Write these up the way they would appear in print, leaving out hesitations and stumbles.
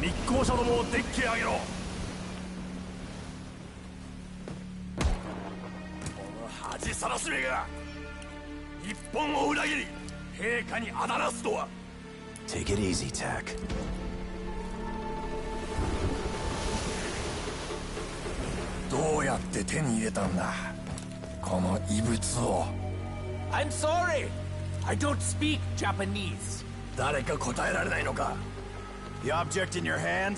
密航者どもをデッキへ上げろ。この恥さらしめが日本を裏切り陛下にあだなすとは。 Take it easy, Tack. どうやって手に入れたんだこの異物を。 I'm sorry. I don't speak Japanese. 誰か答えられないのか。 The object in your hand?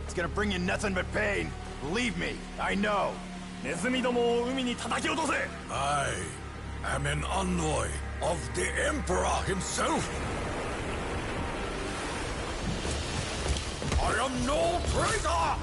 It's gonna bring you nothing but pain. Believe me, I know. ネズミどもを海に叩き落とせ。 I am an envoy of the Emperor himself. I am no traitor!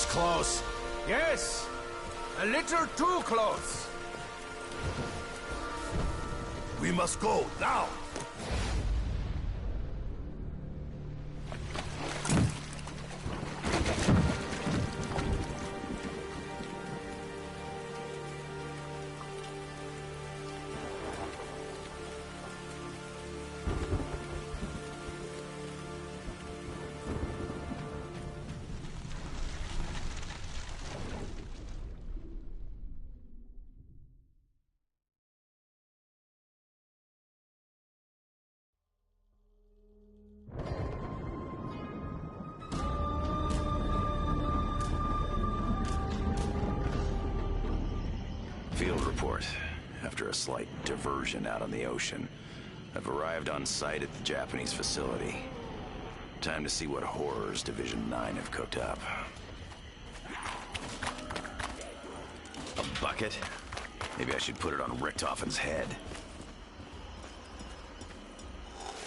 Close. Yes, a little too close. We must go now. Field report. After a slight diversion out on the ocean, I've arrived on site at the Japanese facility. Time to see what horrors Division 9 have cooked up. A bucket? Maybe I should put it on Richtofen's head.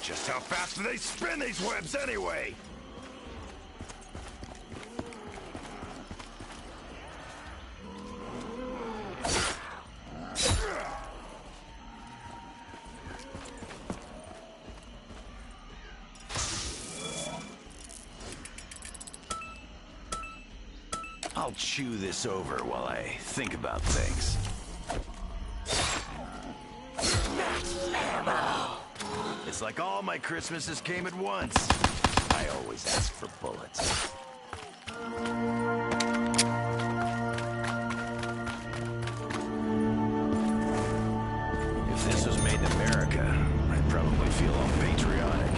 Just how fast do they spin these webs anyway? I'll chew this over while I think about things. It's like all my Christmases came at once. I always ask for bullets. If this was made in America, I'd probably feel all patriotic.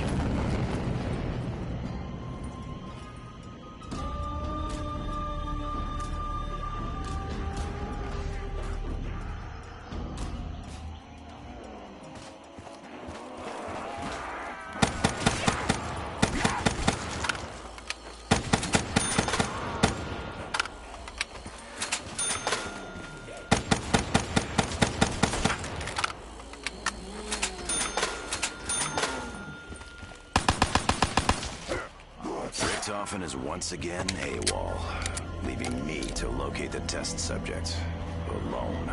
Richthofen is once again AWOL, leaving me to locate the test subject alone.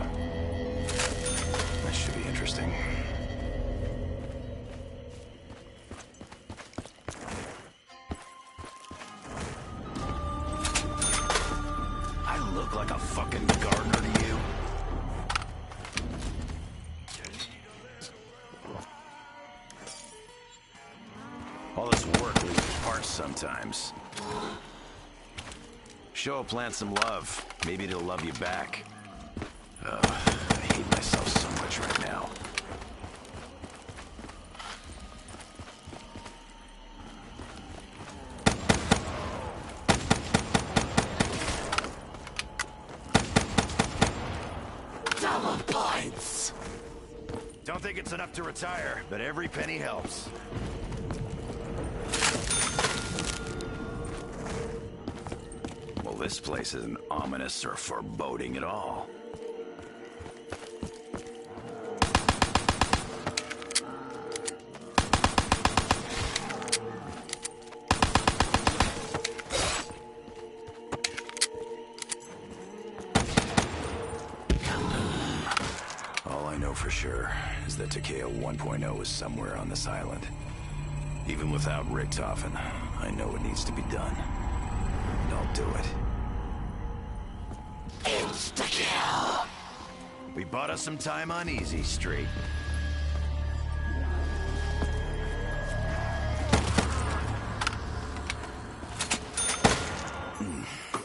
That should be interesting. I look like a fucking gardener to you? All this work leaves parts sometimes. Show a plant some love. Maybe it'll love you back. I hate myself so much right now. Double points! Don't think it's enough to retire, but every penny helps. Well, this place isn't ominous or foreboding at all. sure is that Takeo 1.0 is somewhere on this island. Even without Richtofen, I know what needs to be done. And I'll do it. Insta-kill! We bought us some time on Easy Street.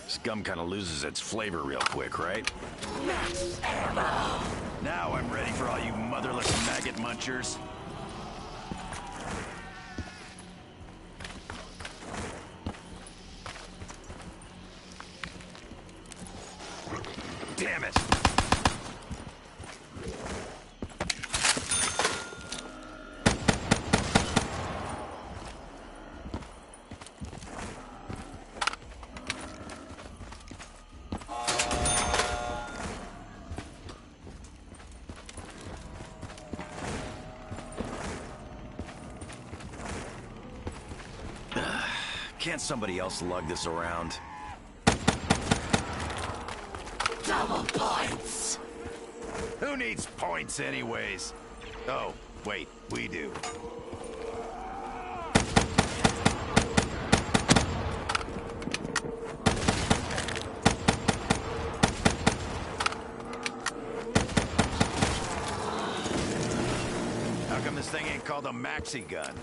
Scum kind of loses its flavor real quick, right? Max ammo! Now I'm ready for all you motherless maggot munchers. Damn it! Can't somebody else lug this around? Double points! Who needs points anyways? Oh, wait, we do. How come this thing ain't called a maxi gun?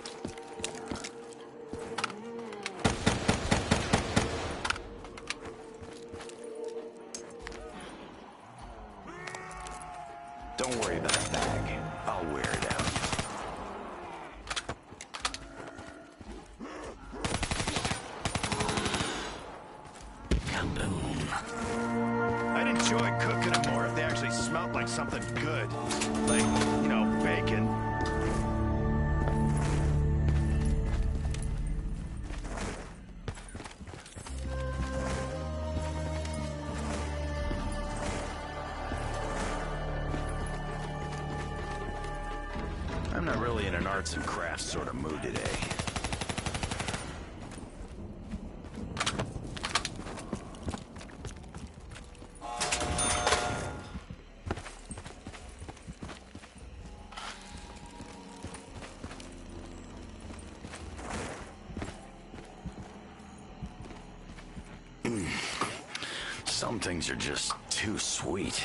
Don't worry about the bag. I'll wear it out. Kaboom. I'd enjoy cooking them more if they actually smelled like something good. Like, you know, bacon. I'm not really in an arts and crafts sort of mood today. Some things are just too sweet.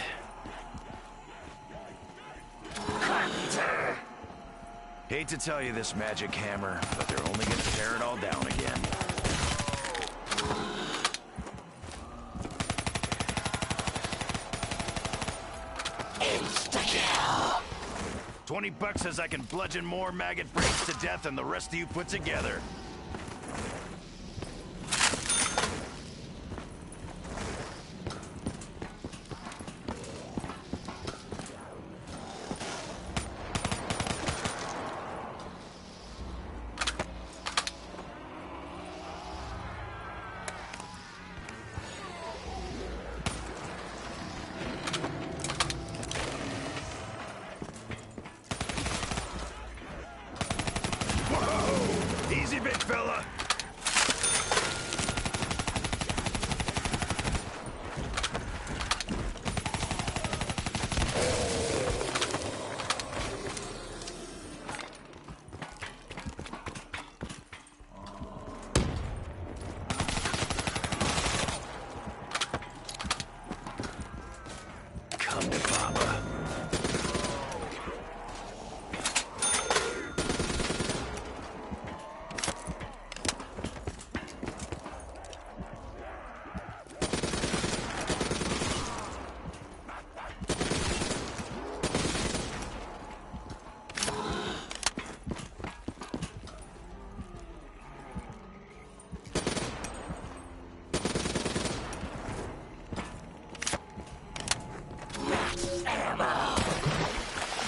Hate to tell you this, Magic Hammer, but they're only gonna tear it all down again. Insta-kill! $20 says I can bludgeon more maggot brains to death than the rest of you put together. Easy, big fella. Come to Papa.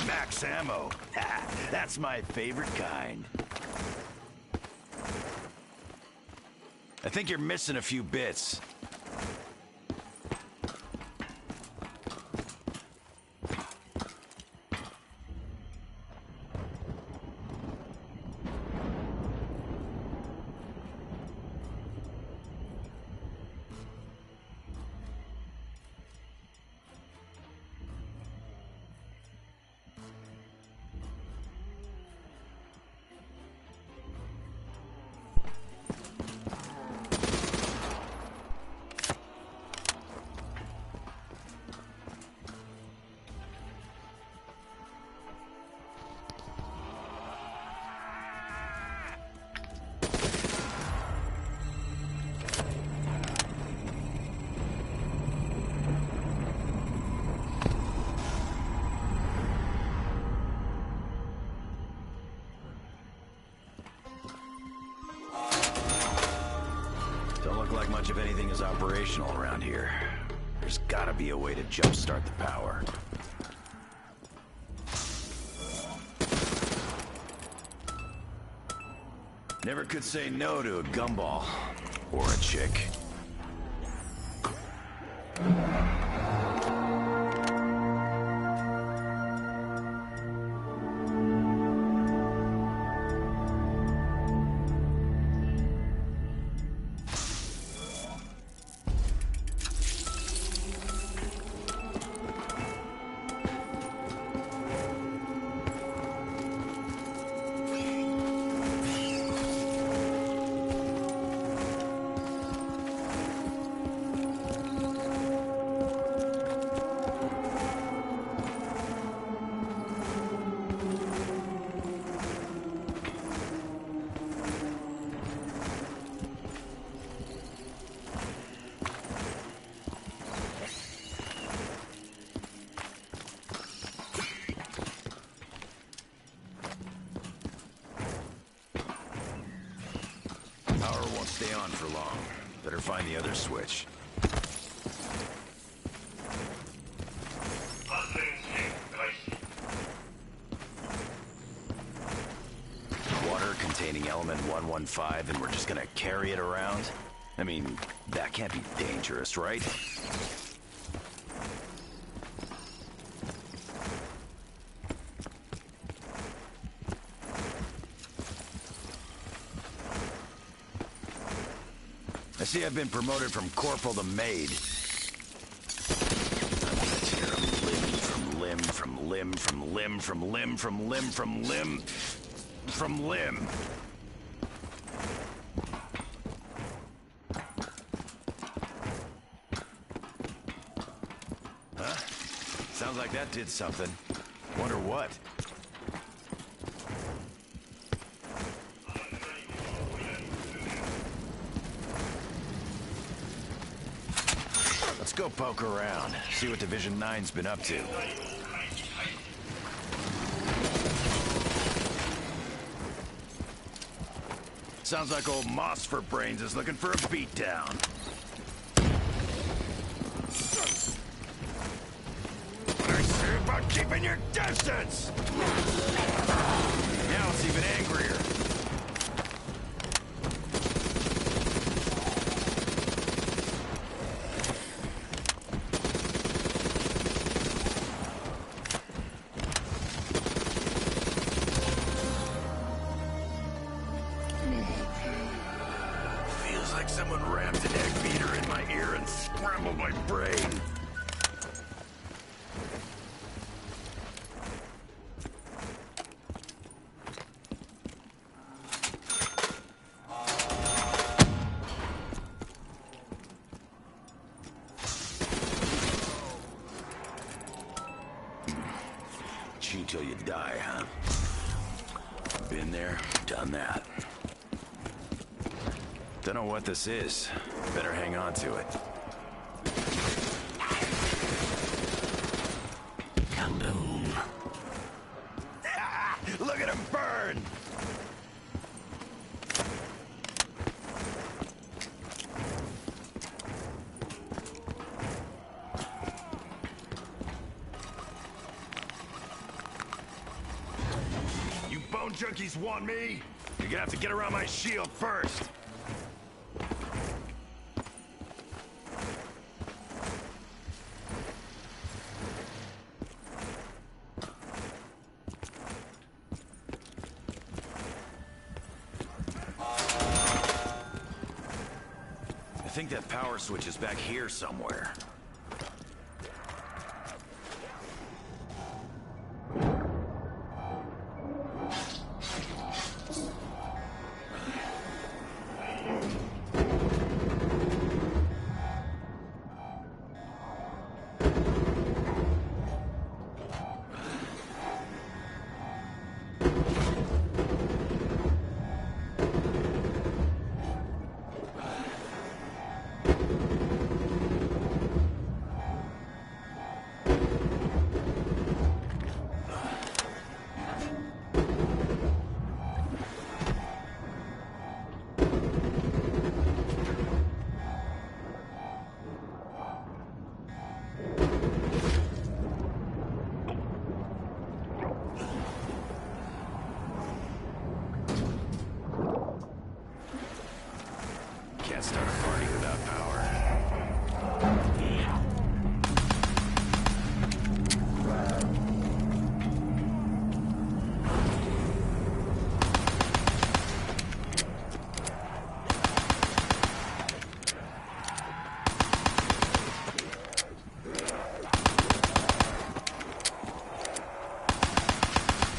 Max ammo. That's my favorite kind. I think you're missing a few bits. like much of anything is operational around here. There's gotta be a way to jumpstart the power. Never could say no to a gumball. Or a chick. Power won't stay on for long. Better find the other switch. Water containing element 115, and we're just gonna carry it around? I mean, that can't be dangerous, right? I see I've been promoted from corporal to maid. I'm gonna tear a limb from limb from limb from limb from limb from limb from limb from limb. Huh? Sounds like that did something. Wonder what? Let's go poke around, see what Division 9's been up to. Sounds like old Moss for Brains is looking for a beatdown. What I say about keeping your distance? Now it's even angrier. Like someone rammed an egg beater in my ear and scrambled my brain. Cheat till you die, huh? Been there, done that. Don't know what this is. Better hang on to it. Kaboom. Look at him burn! You bone junkies want me? You're gonna have to get around my shield first. I think that power switch is back here somewhere. Can't start a party without power.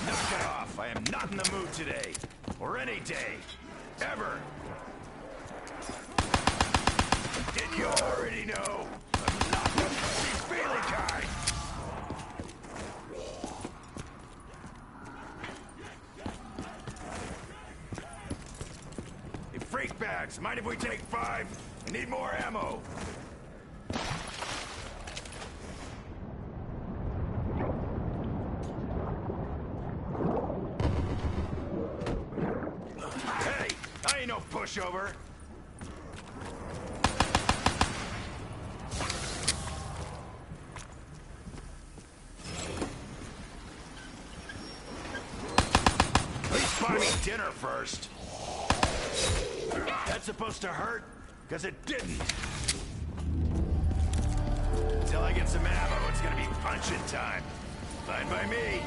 Knock it off. I am not in the mood today. Or any day. Ever. And you already know. I'm not the touchy-feely kind. Hey, freak bags, mind if we take 5? I need more ammo. Hey, I ain't no pushover. Please buy me dinner first. That's supposed to hurt? Because it didn't. Until I get some ammo, it's gonna be punching time. Fine by me.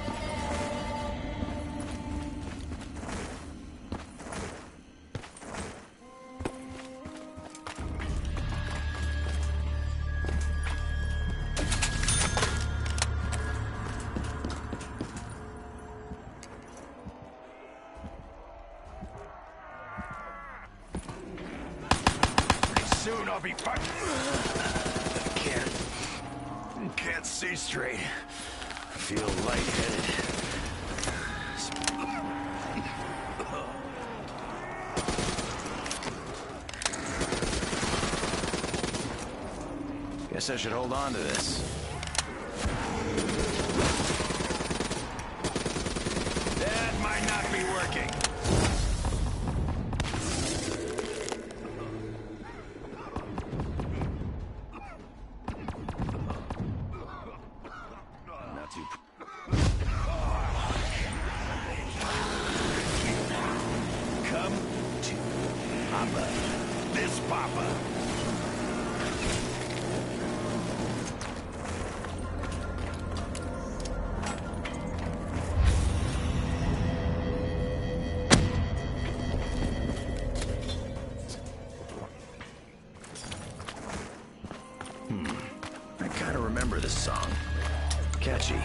Soon I'll be fucking. Can't see straight. Feel lightheaded. Guess I should hold on to this. That might not be working. Not too. Come to Papa. This Papa. I kind of remember this song. Catchy.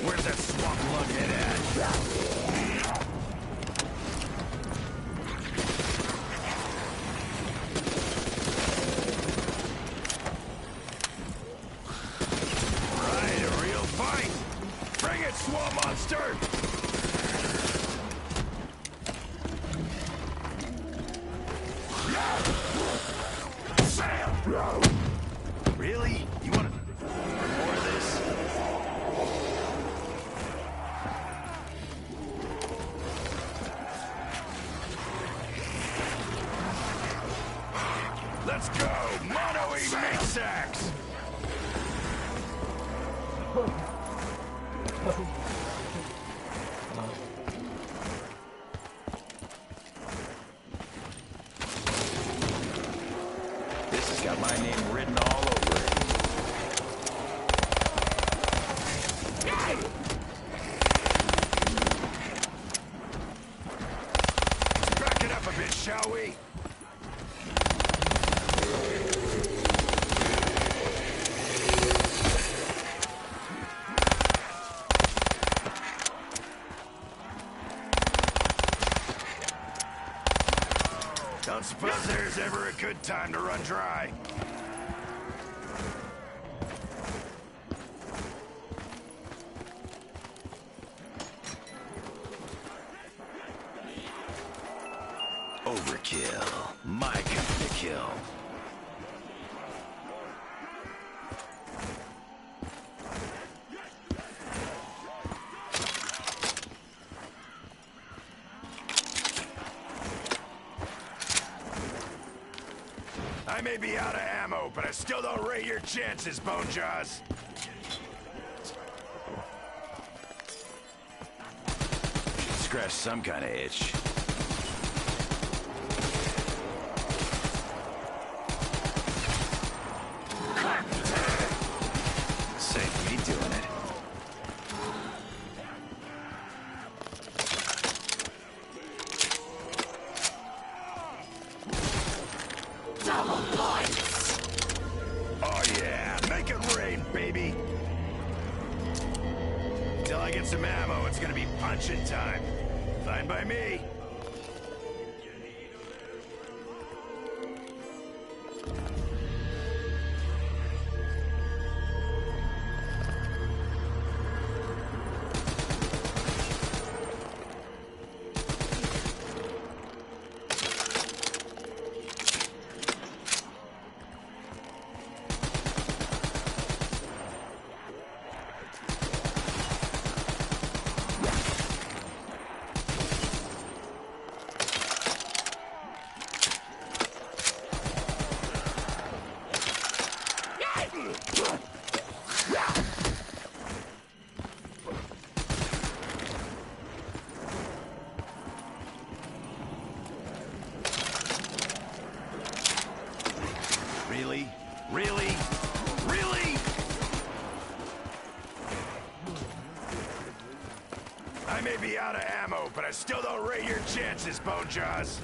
Where's that swamp lughead at? Right, a real fight. Bring it, swamp monster. Really? You want more of this? Let's go! Mono-eat meat sacks! This has got my name written all over it. Let's back it up a bit, shall we? Don't suppose there's ever a good time to run dry. Overkill. My kind of kill. I may be out of ammo, but I still don't rate your chances, Bonejaws. Should scratch some kind of itch. Save me doing it. Oh yeah, make it rain, baby. Till I get some ammo, it's gonna be punching time. Fine by me. Really? Really? Really? I may be out of ammo, but I still don't rate your chances, Bonejaws.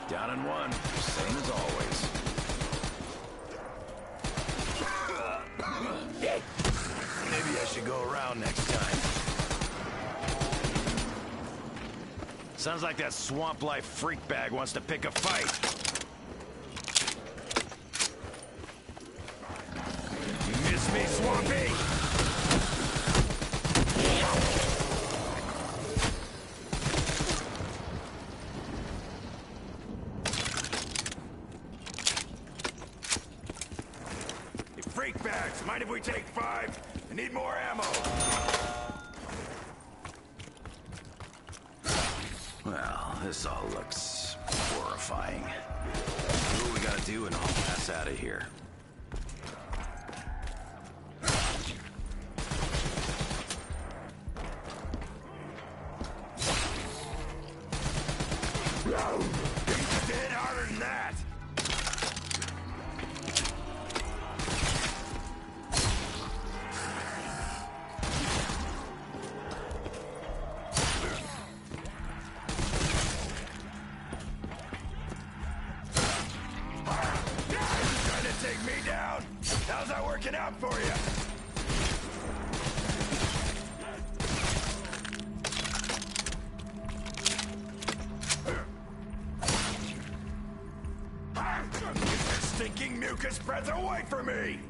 Down in one, same as always. Maybe I should go around next time. Sounds like that swamp life freak bag wants to pick a fight. You miss me, Swampy? Freak bags, mind if we take 5? I need more ammo. Well, this all looks horrifying. Do what we gotta do and I'll pass out of here. He's dead harder than that. Take me down. How's that working out for you? Get that stinking mucus breath away from me!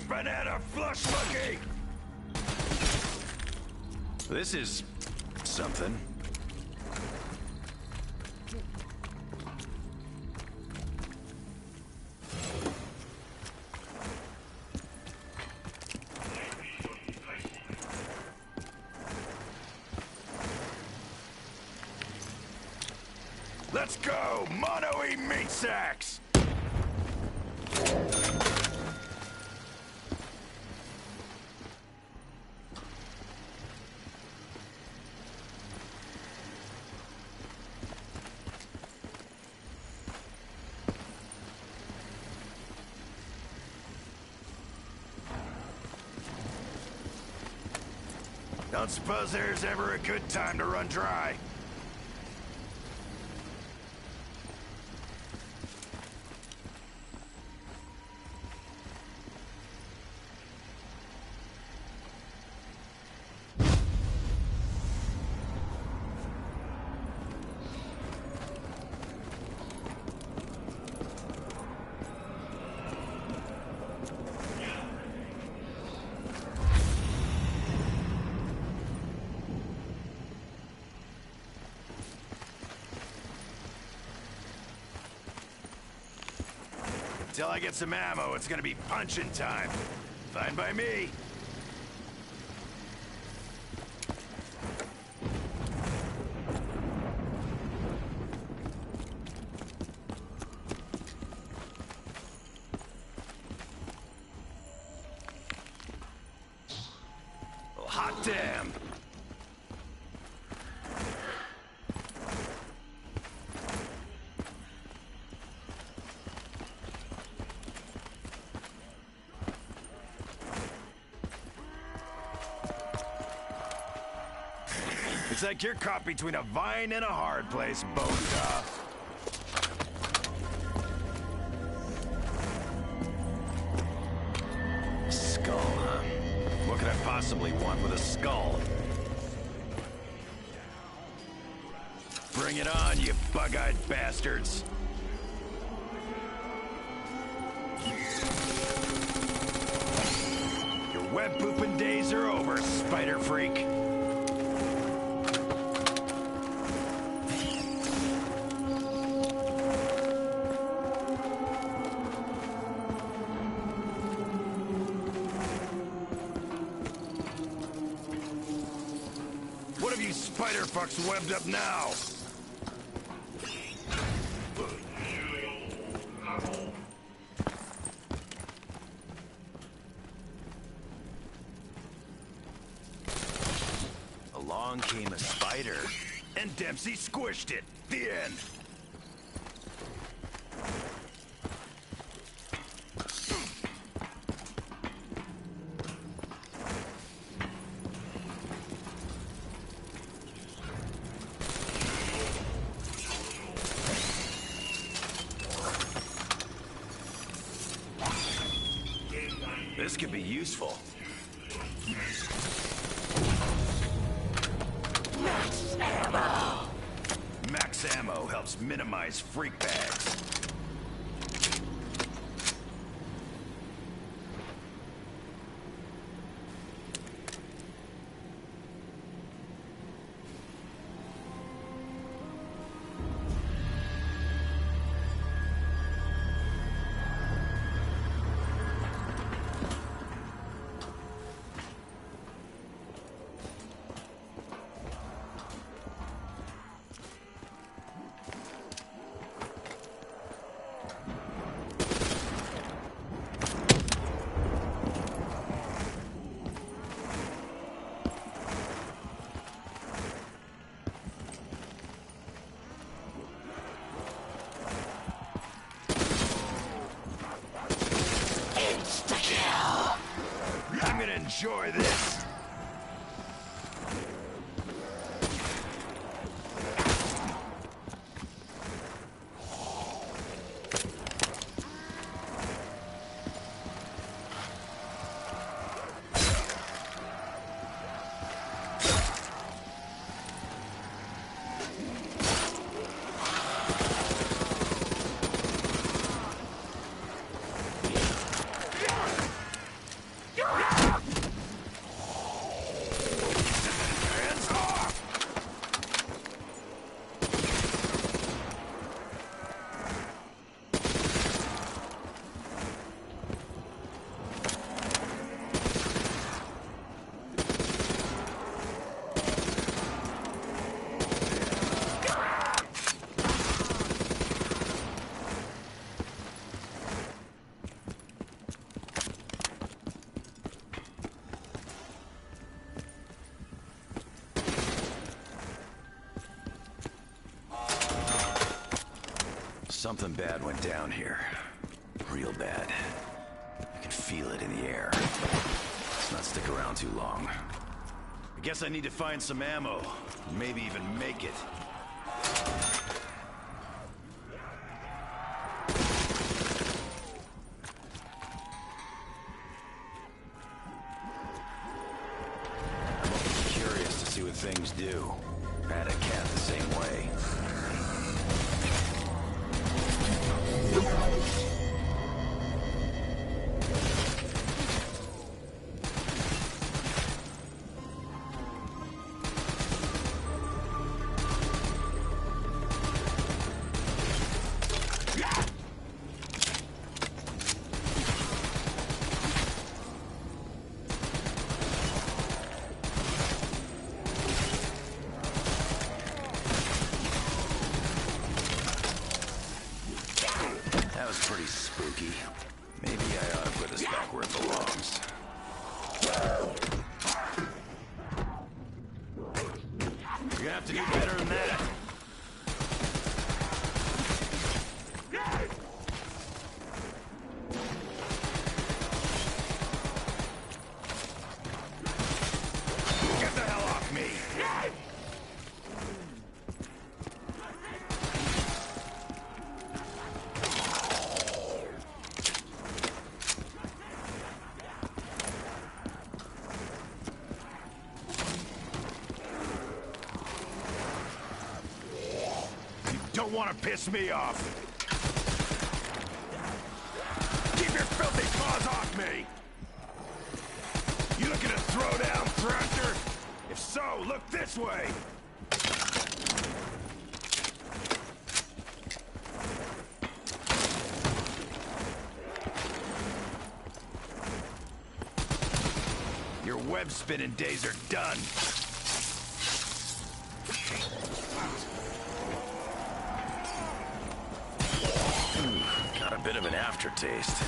Banana flush monkey! This is something. Let's go! Mono-y meat sacks! Don't suppose there's ever a good time to run dry. Till I get some ammo, it's gonna be punching time. Fine by me. Well, hot damn. It's like you're caught between a vine and a hard place, Boca. Skull, huh? What could I possibly want with a skull? Bring it on, you bug-eyed bastards. Your web-pooping days are over, spider freak. What have you spider fucks webbed up now? Along came a spider, and Dempsey squished it. The end. This could be useful. Max ammo! Max ammo helps minimize freak bags. I'm gonna enjoy this. Something bad went down here. Real bad. I can feel it in the air. Let's not stick around too long. I guess I need to find some ammo. Maybe even make it. I'm always curious to see what things do. I had a cat the same way. You're gonna have to do better than that. Get the hell off me! Don't want to piss me off. Keep your filthy paws off me! You looking to throw down, Thrasher? If so, look this way! Your web-spinning days are done. Got a bit of an aftertaste.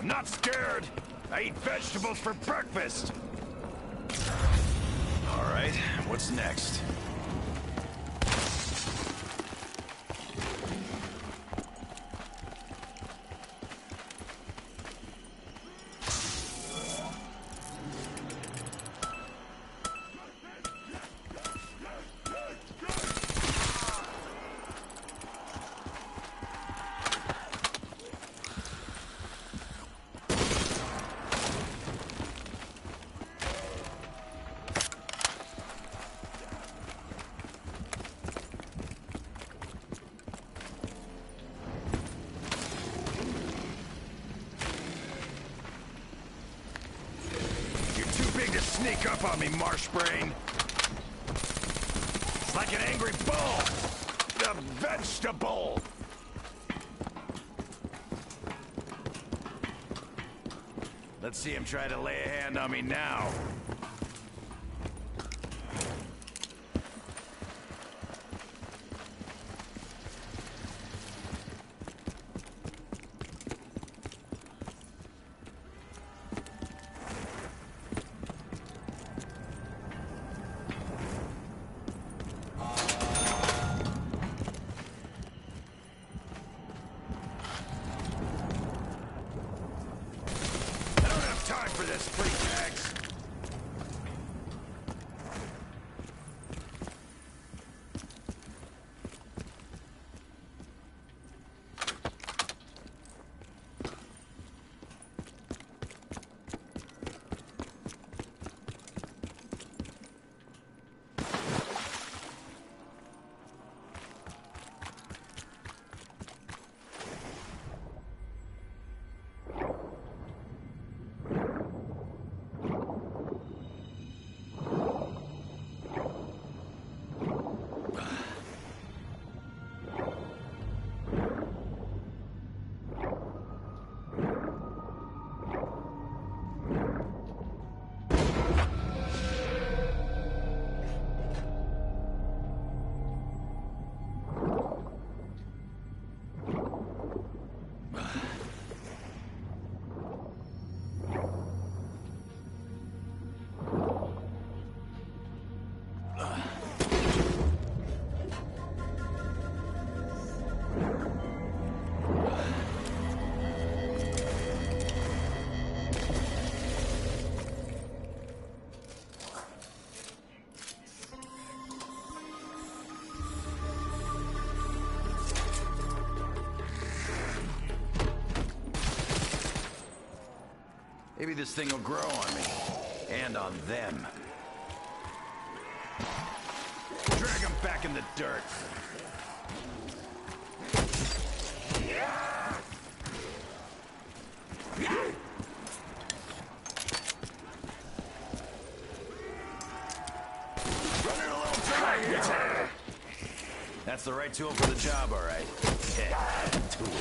Not scared. I eat vegetables for breakfast. All right, what's next? Sneak up on me, marsh brain. It's like an angry bull. A vegetable. Let's see him try to lay a hand on me now. For this free tags. Maybe this thing will grow on me. And on them. Drag them back in the dirt. That's the right tool for the job, all right. Yeah, tool.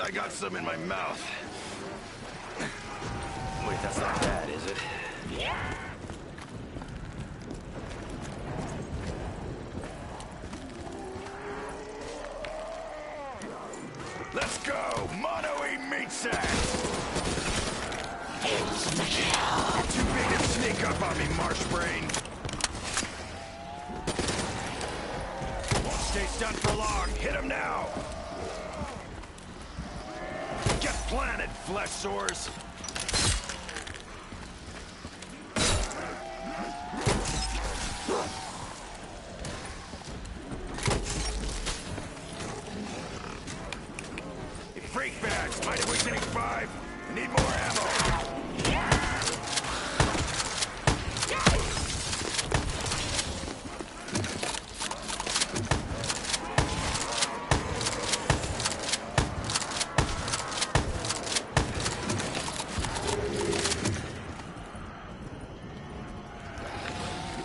I got some in my mouth. Wait, that's not bad, is it? Let's go! Mono-E meat sack! Too big to sneak up on me, marsh brain. Won't stay stunned for long. Hit him now! Get planted, flesh sores! Freak bags! Mind if we take 5? Need more ammo!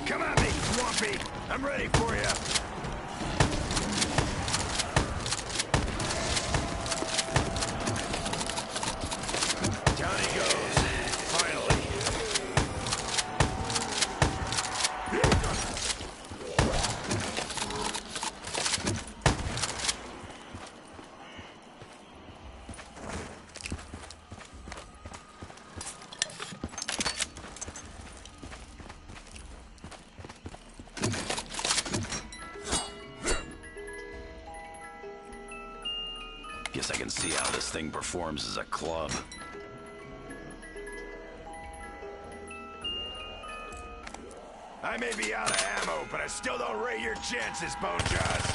Come at me, Swampy! I'm ready for you! Down he goes. Finally. Guess I can see how this thing performs as a club. I may be out of ammo, but I still don't rate your chances, Bonejaws.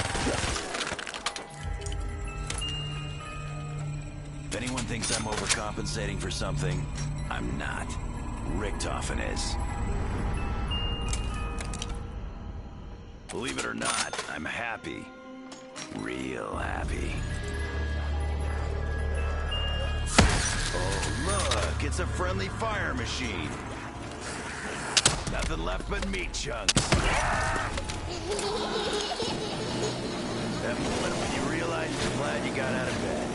If anyone thinks I'm overcompensating for something, I'm not. Richtofen is. Believe it or not, I'm happy. Real happy. Oh, look, it's a friendly fire machine. Nothing left but meat chunks. That moment when you realize you're glad you got out of bed.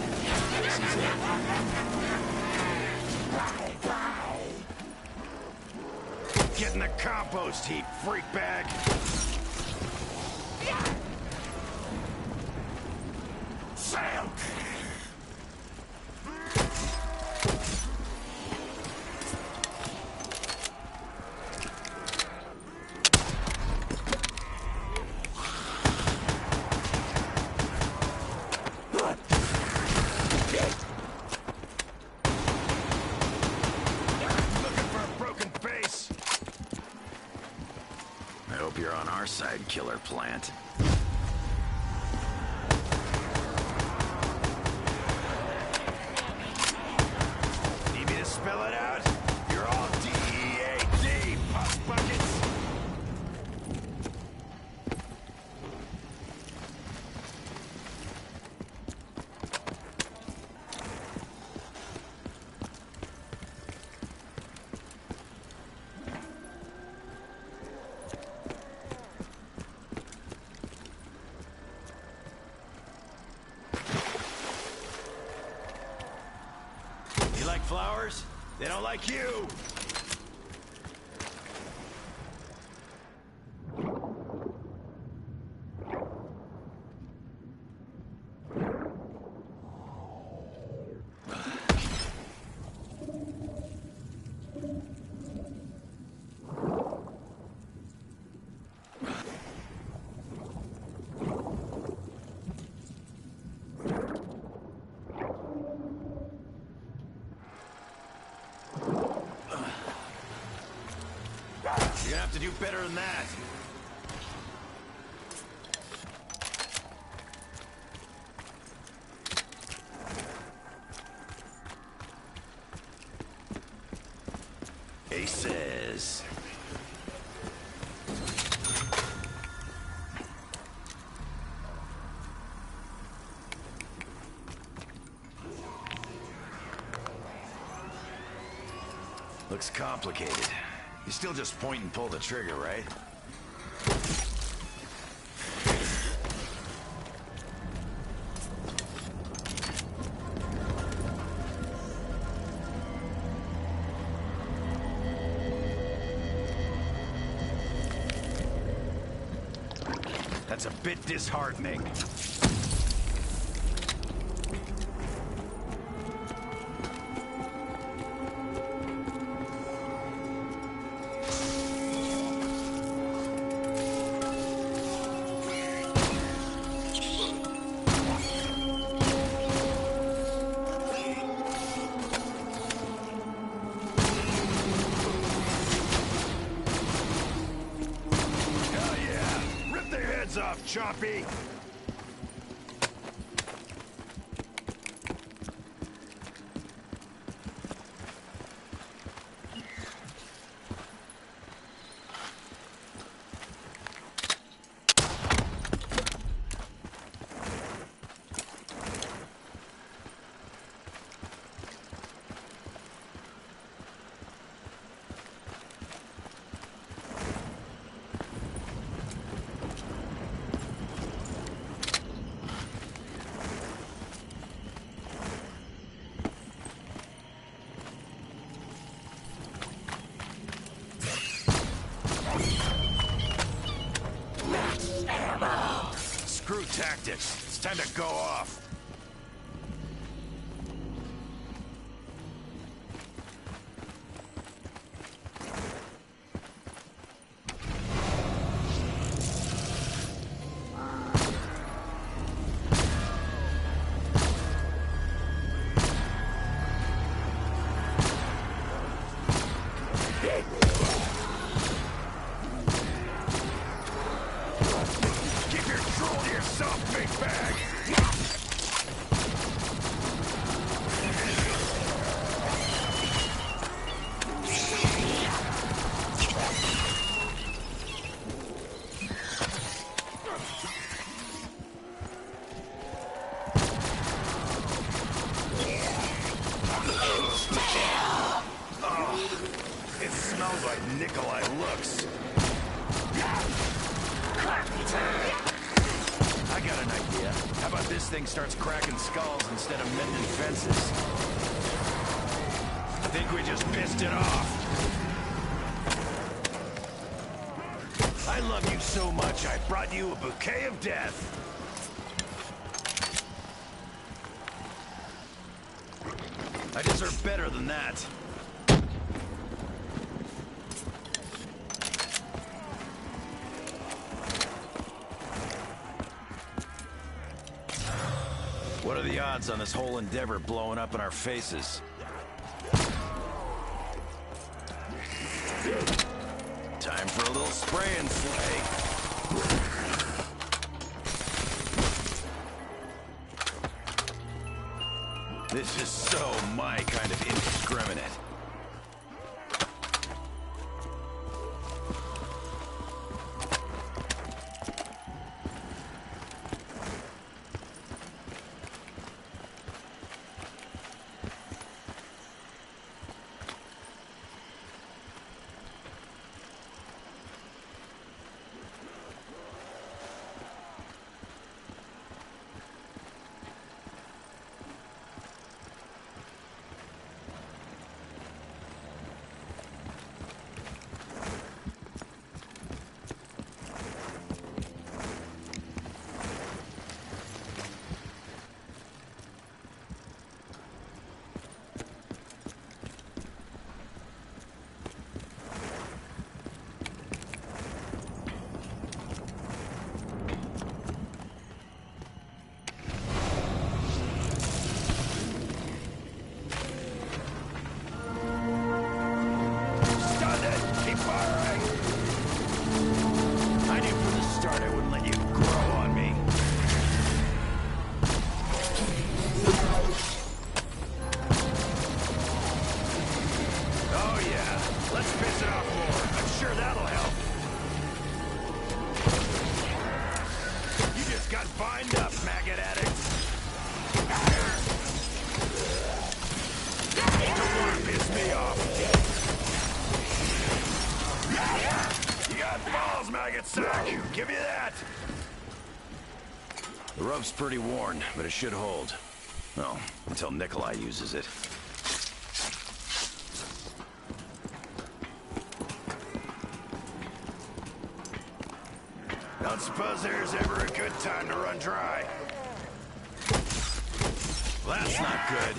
This is it. Get in the compost heap, freak bag. Sam! I hope you're on our side, killer plant. Need me to spell it out? You're all D-E-A-D, puff buckets. You like flowers? They don't like you! You're gonna have to do better than that. Aces. Looks complicated. You still just point and pull the trigger, right? That's a bit disheartening. Off, Choppy! Screw tactics. It's time to go off. Starts cracking skulls instead of mending fences. I think we just pissed it off. I love you so much, I brought you a bouquet of death. I deserve better than that. What are the odds on this whole endeavor blowing up in our faces? Time for a little spray and slay. This is so my kind of indiscriminate. balls, maggot sack! Give you that! The rope's pretty worn, but it should hold. Well, until Nikolai uses it. Don't suppose there's ever a good time to run dry. Well, that's not good.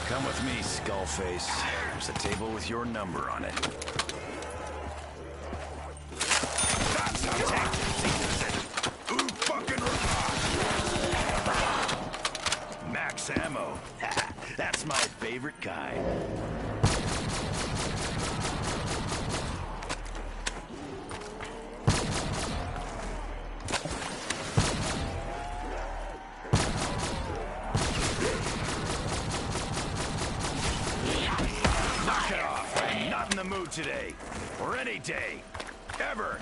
Come with me, Skullface. There's a table with your number on it. That's how Texas uses it. Ooh, fucking max ammo. That's my favorite kind. Today, or any day, ever.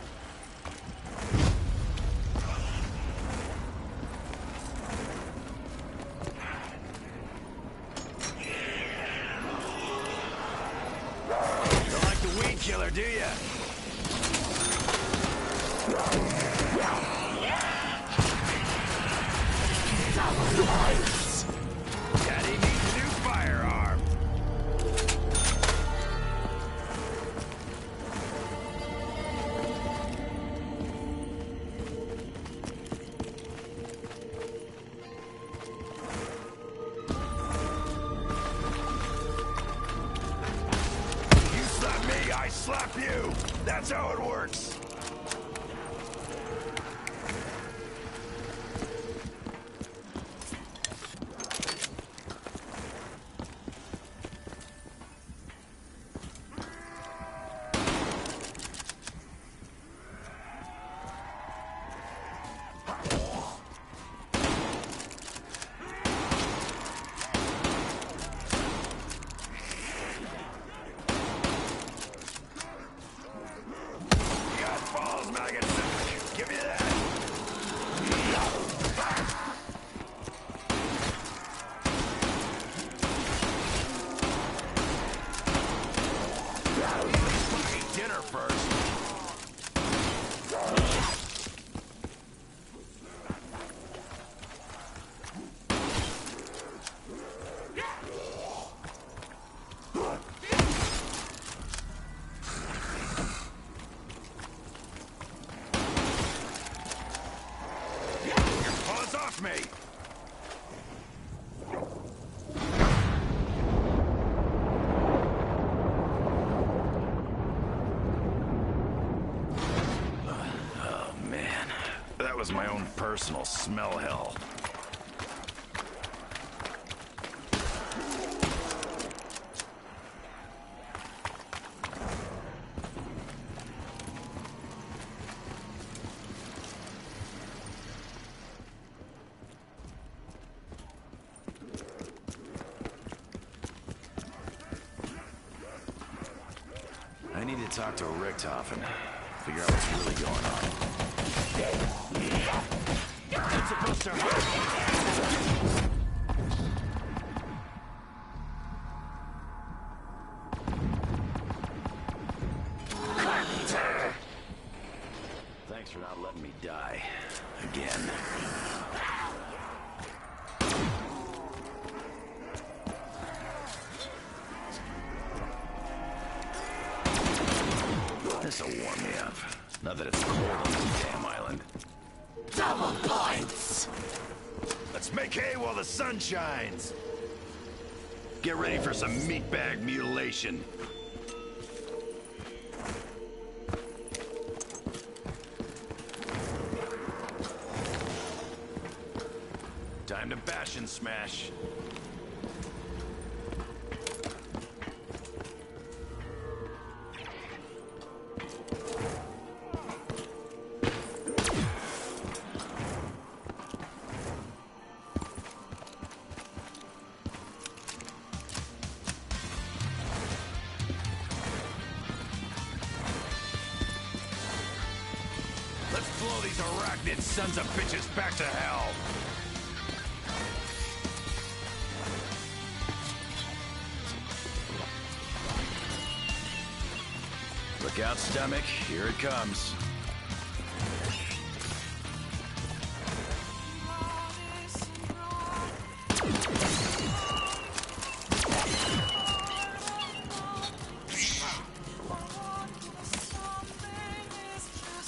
Don't like the weed killer, do ya? Daddy needs a new firearm. Slap you! That's how it works! Me. Oh man, that was my own personal smell hell. I need to talk to Richthofen, figure out what's really going on. It's supposed to hurt. Thanks for not letting me die. Again. This'll warm me up. Not that it's cold on this damn island. Double points! Let's make hay while the sun shines. Get ready for some meatbag mutilation. Time to bash and smash. arachnid sons of bitches back to hell! Look out, stomach. Here it comes.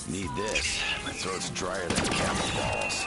Need this. My throat's drier than camel balls.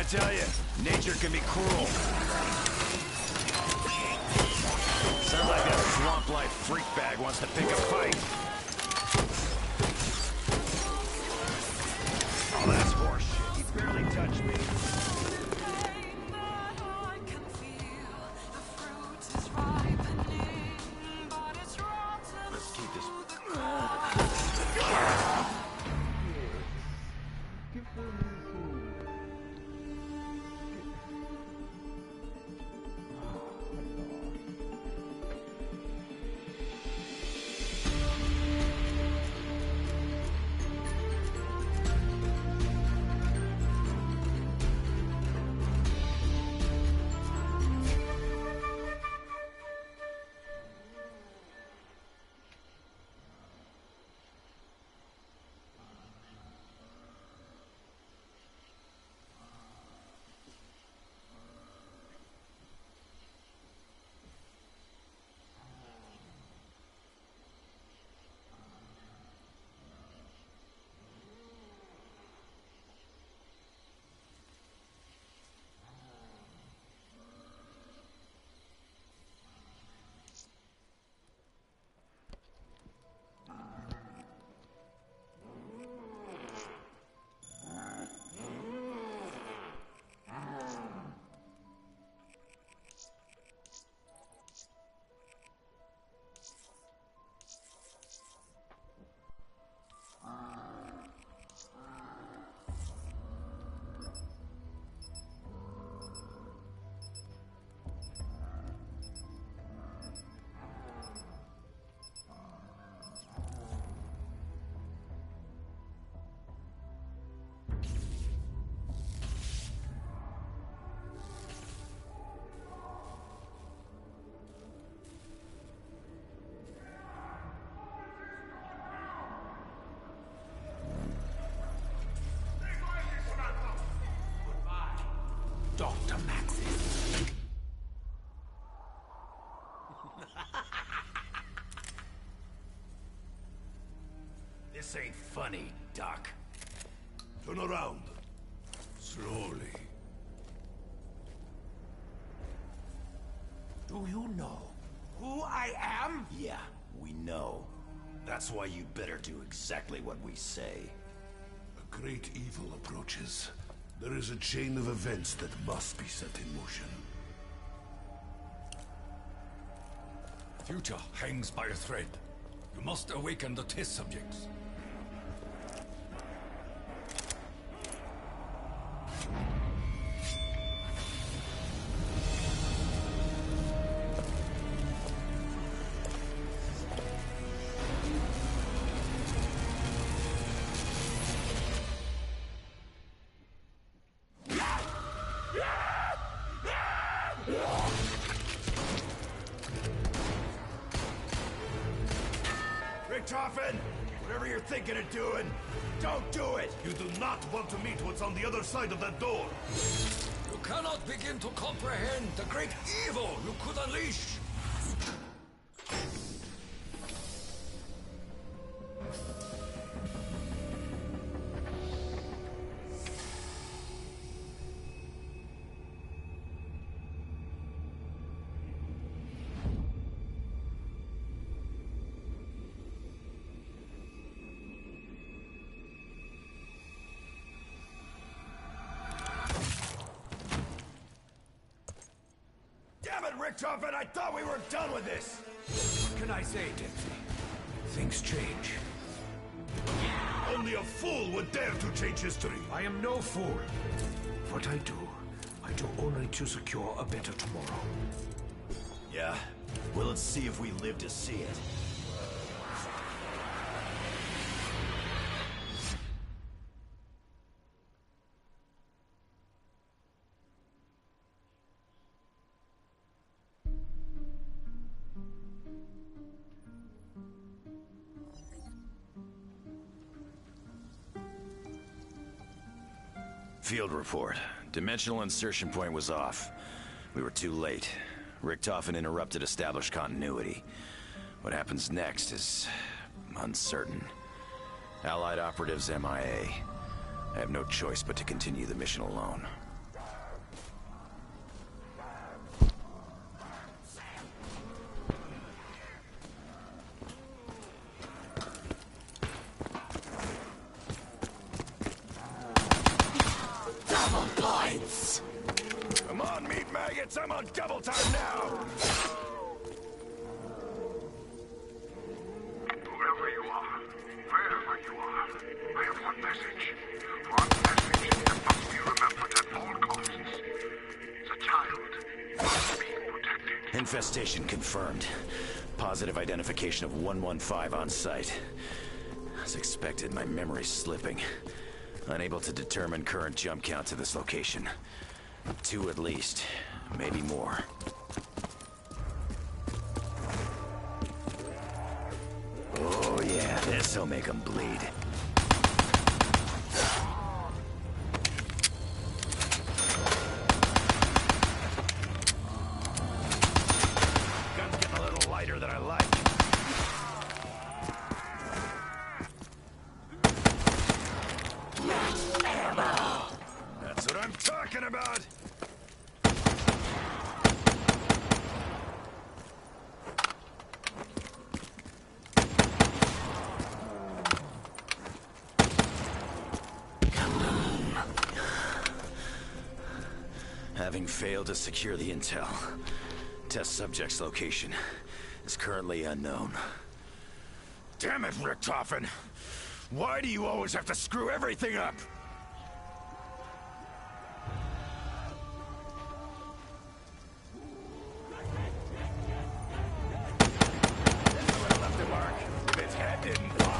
Tell you, nature can be cruel. Sounds like that swamp life freak bag wants to pick a fight. Oh, that's horseshit. He barely touched me. Let's keep this. Dr. Maxis. This ain't funny, Doc. Turn around. Slowly. Do you know who I am? Yeah, we know. That's why you better do exactly what we say. A great evil approaches. There is a chain of events that must be set in motion. Future hangs by a thread. You must awaken the test subjects. Richtofen, whatever you're thinking of doing, don't do it! You do not want to meet what's on the other side of that door. You cannot begin to comprehend the great evil you could unleash. Richtofen, I thought we were done with this! What can I say, Dempsey? Things change. Only a fool would dare to change history. I am no fool. What I do only to secure a better tomorrow. Yeah? Well, let's see if we live to see it. Field report. Dimensional insertion point was off. We were too late. Richtofen interrupted established continuity. What happens next is uncertain. Allied operatives MIA. I have no choice but to continue the mission alone. Come on, meat maggots! I'm on double time now! Whoever you are, wherever you are, I have one message. One message that must be remembered at all costs. The child must be protected. Infestation confirmed. Positive identification of 115 on site. As expected, my memory's slipping. Unable to determine current jump count to this location. 2 at least, maybe more. Oh yeah, this'll make them bleed. Gun's getting a little lighter than I like. That's what I'm talking about! Having failed to secure the intel, test subject's location is currently unknown. Damn it, Richtofen! Why do you always have to screw everything up? Left the mark. If its head didn't pop.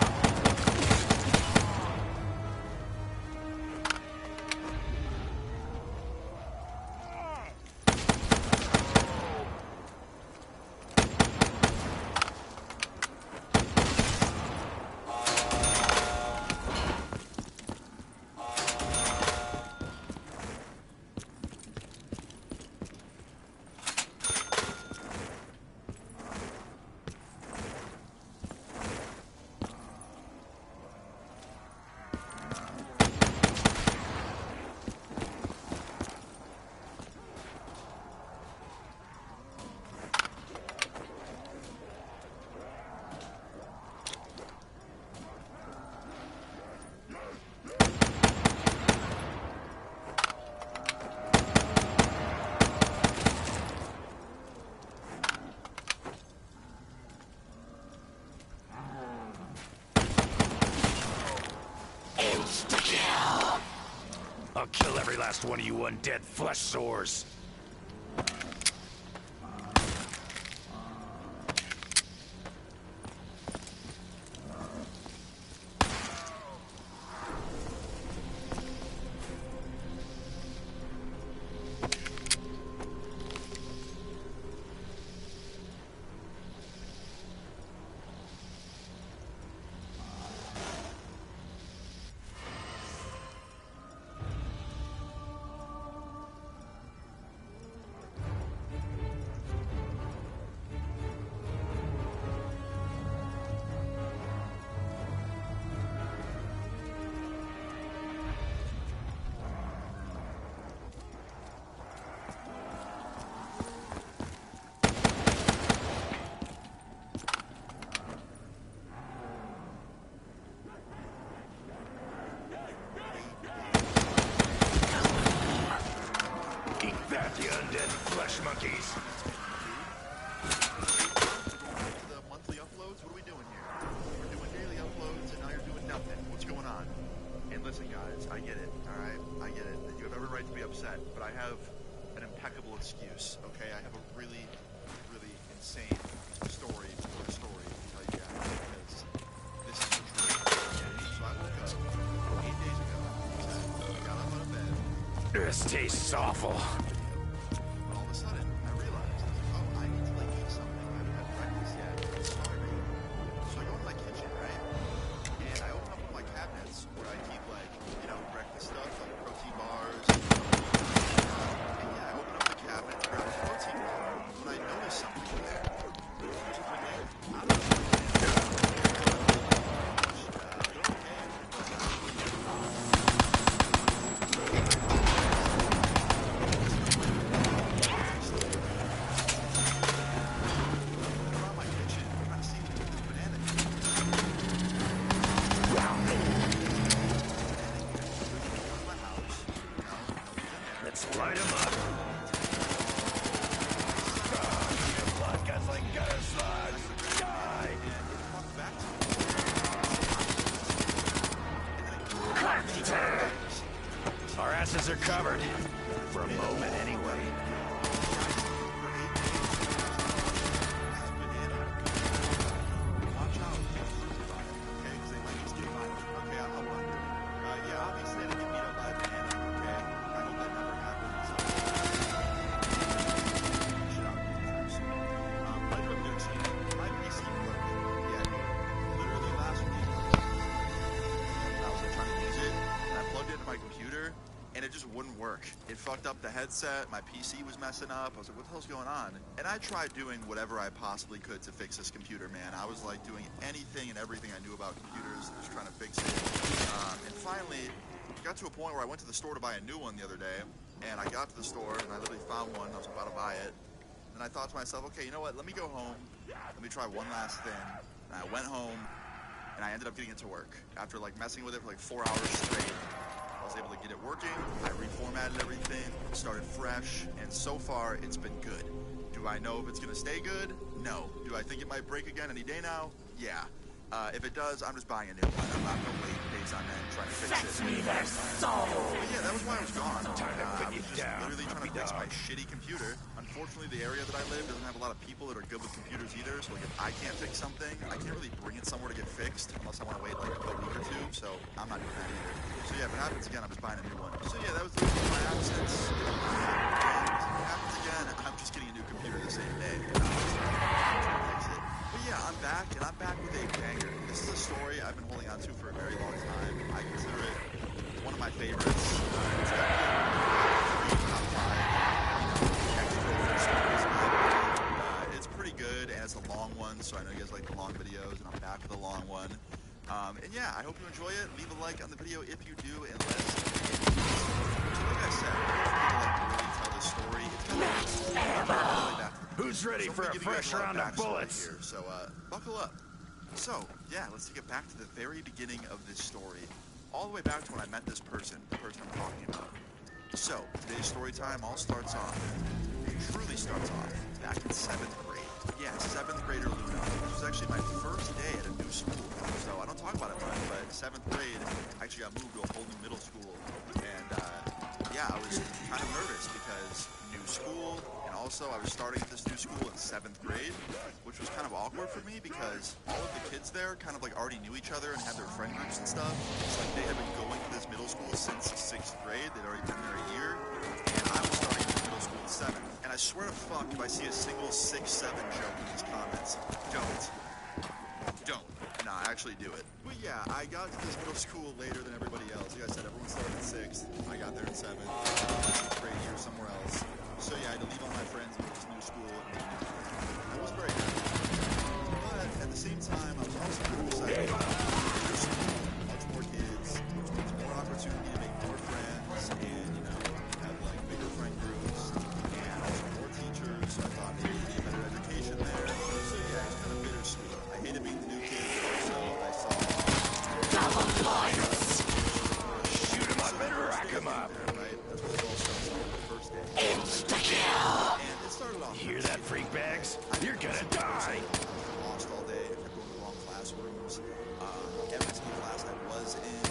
I'll kill every last one of you undead flesh sores. Eat that, you undead flesh monkeys! impeccable excuse, okay? I have a really, really insane story for the story to tell you guys, because this is the truth. So I woke up 8 days ago, I got up out of bed. This tastes awful. But all of a sudden, I realized, oh, I need to like eat something. I haven't had breakfast yet. I'm starving. So I go into my kitchen, right? And I open up one of my cabinets where I keep like, you know, breakfast stuff, like protein bars. And yeah, I open up the cabinet to grab a protein bar when I notice something in there. There's a banana. I don't know what it is. Let's light him up. Blood guzzling gutter slugs. Die! Our asses are covered. For a moment, anyway. Watch out. Okay, because they might just get violent. Okay, I'll run. Yeah, obviously I didn't get beat up by a banana, okay? I hope that never happens. Shut up. Later up there, too, my PC broke. Yeah, literally last week, I was trying to use it, and I plugged it into my computer, and it just wouldn't work. It fucked up the headset, my PC was messing up. I was like, what the hell's going on? And I tried doing whatever I possibly could to fix this computer, man. I was like doing anything and everything I knew about computers, just trying to fix it. And finally, it got to a point where I went to the store to buy a new one the other day, and I got to the store, and I literally found one, I was about to buy it. And I thought to myself, okay, you know what, let me go home, let me try one last thing. And I went home, and I ended up getting it to work. After like messing with it for like 4 hours straight, I was able to get it working. I reformatted everything, started fresh, and so far it's been good. Do I know if it's gonna stay good? No. Do I think it might break again any day now? Yeah. If it does, I'm just buying a new one. I'm not gonna wait days on end trying to fix it. Fetch me their soul! But yeah, that was why I was gone. Time to put I you was just down, literally trying to puppy fix my dog. shitty computer. Unfortunately, the area that I live doesn't have a lot of people that are good with computers either, so like if I can't fix something, I can't really bring it somewhere to get fixed unless I want to wait like a week or two, so I'm not doing that either. So yeah, if it happens again, I'm just buying a new one. So yeah, that was the reason for my absence. And if it happens again, I'm just getting a new computer the same day. But yeah, I'm back, and I'm back with a banger. This is a story I've been holding on to for a very long time. I consider it one of my favorites. It's definitely top 5, ex-girlfriend stories. It's pretty good, and it's a long one, so I know you guys like the long videos, and I'm back with a long one. And yeah, I hope you enjoy it. Leave a like on the video if you do, and let's get into it. Like I said, really tell this story. It's kind of really back. Who's ready So I'm for gonna a give you guys fresh lot of round of backstory bullets? here, so buckle up. So yeah, let's take it back to the very beginning of this story, all the way back to when I met this person, the person I'm talking about. So today's story time all starts off, truly starts off, back in 7th grade. Yeah, 7th grader Luna. This was actually my first day at a new school, so I don't talk about it much, but 7th grade, I actually got moved to a whole new middle school, and yeah, I was kind of nervous because new school, and also I was starting at this new school in 7th grade, which was kind of awkward for me because all of the kids there kind of like already knew each other and had their friend groups and stuff. It's like they had been going to this middle school since 6th grade. They'd already been there a year, and I was starting at middle school in 7th. And I swear to fuck, if I see a single 6-7 joke in these comments, don't. Nah, actually do it. But yeah, I got to this middle school later than everybody else. Like I said, everyone started in 6th. I got there in 7th. 6th grade year somewhere else. So yeah, I had to leave all my friends and go to this new school. I was very happy. But at the same time, I was also kind of excited. Much more kids, much more opportunity to make more friends, and you know, have like bigger friend groups, and also more teachers. So I thought maybe it'd be a better education there. So yeah, it's kind of bittersweet. I hated being the new kid, so I saw double points. Shoot him up and rack him up. Right? That's what it all starts off the first day. Insta-kill. And it started off. Hear that, freak bags? You're gonna die. Lost all day. I kept going to the wrong classrooms. Every single class I was in,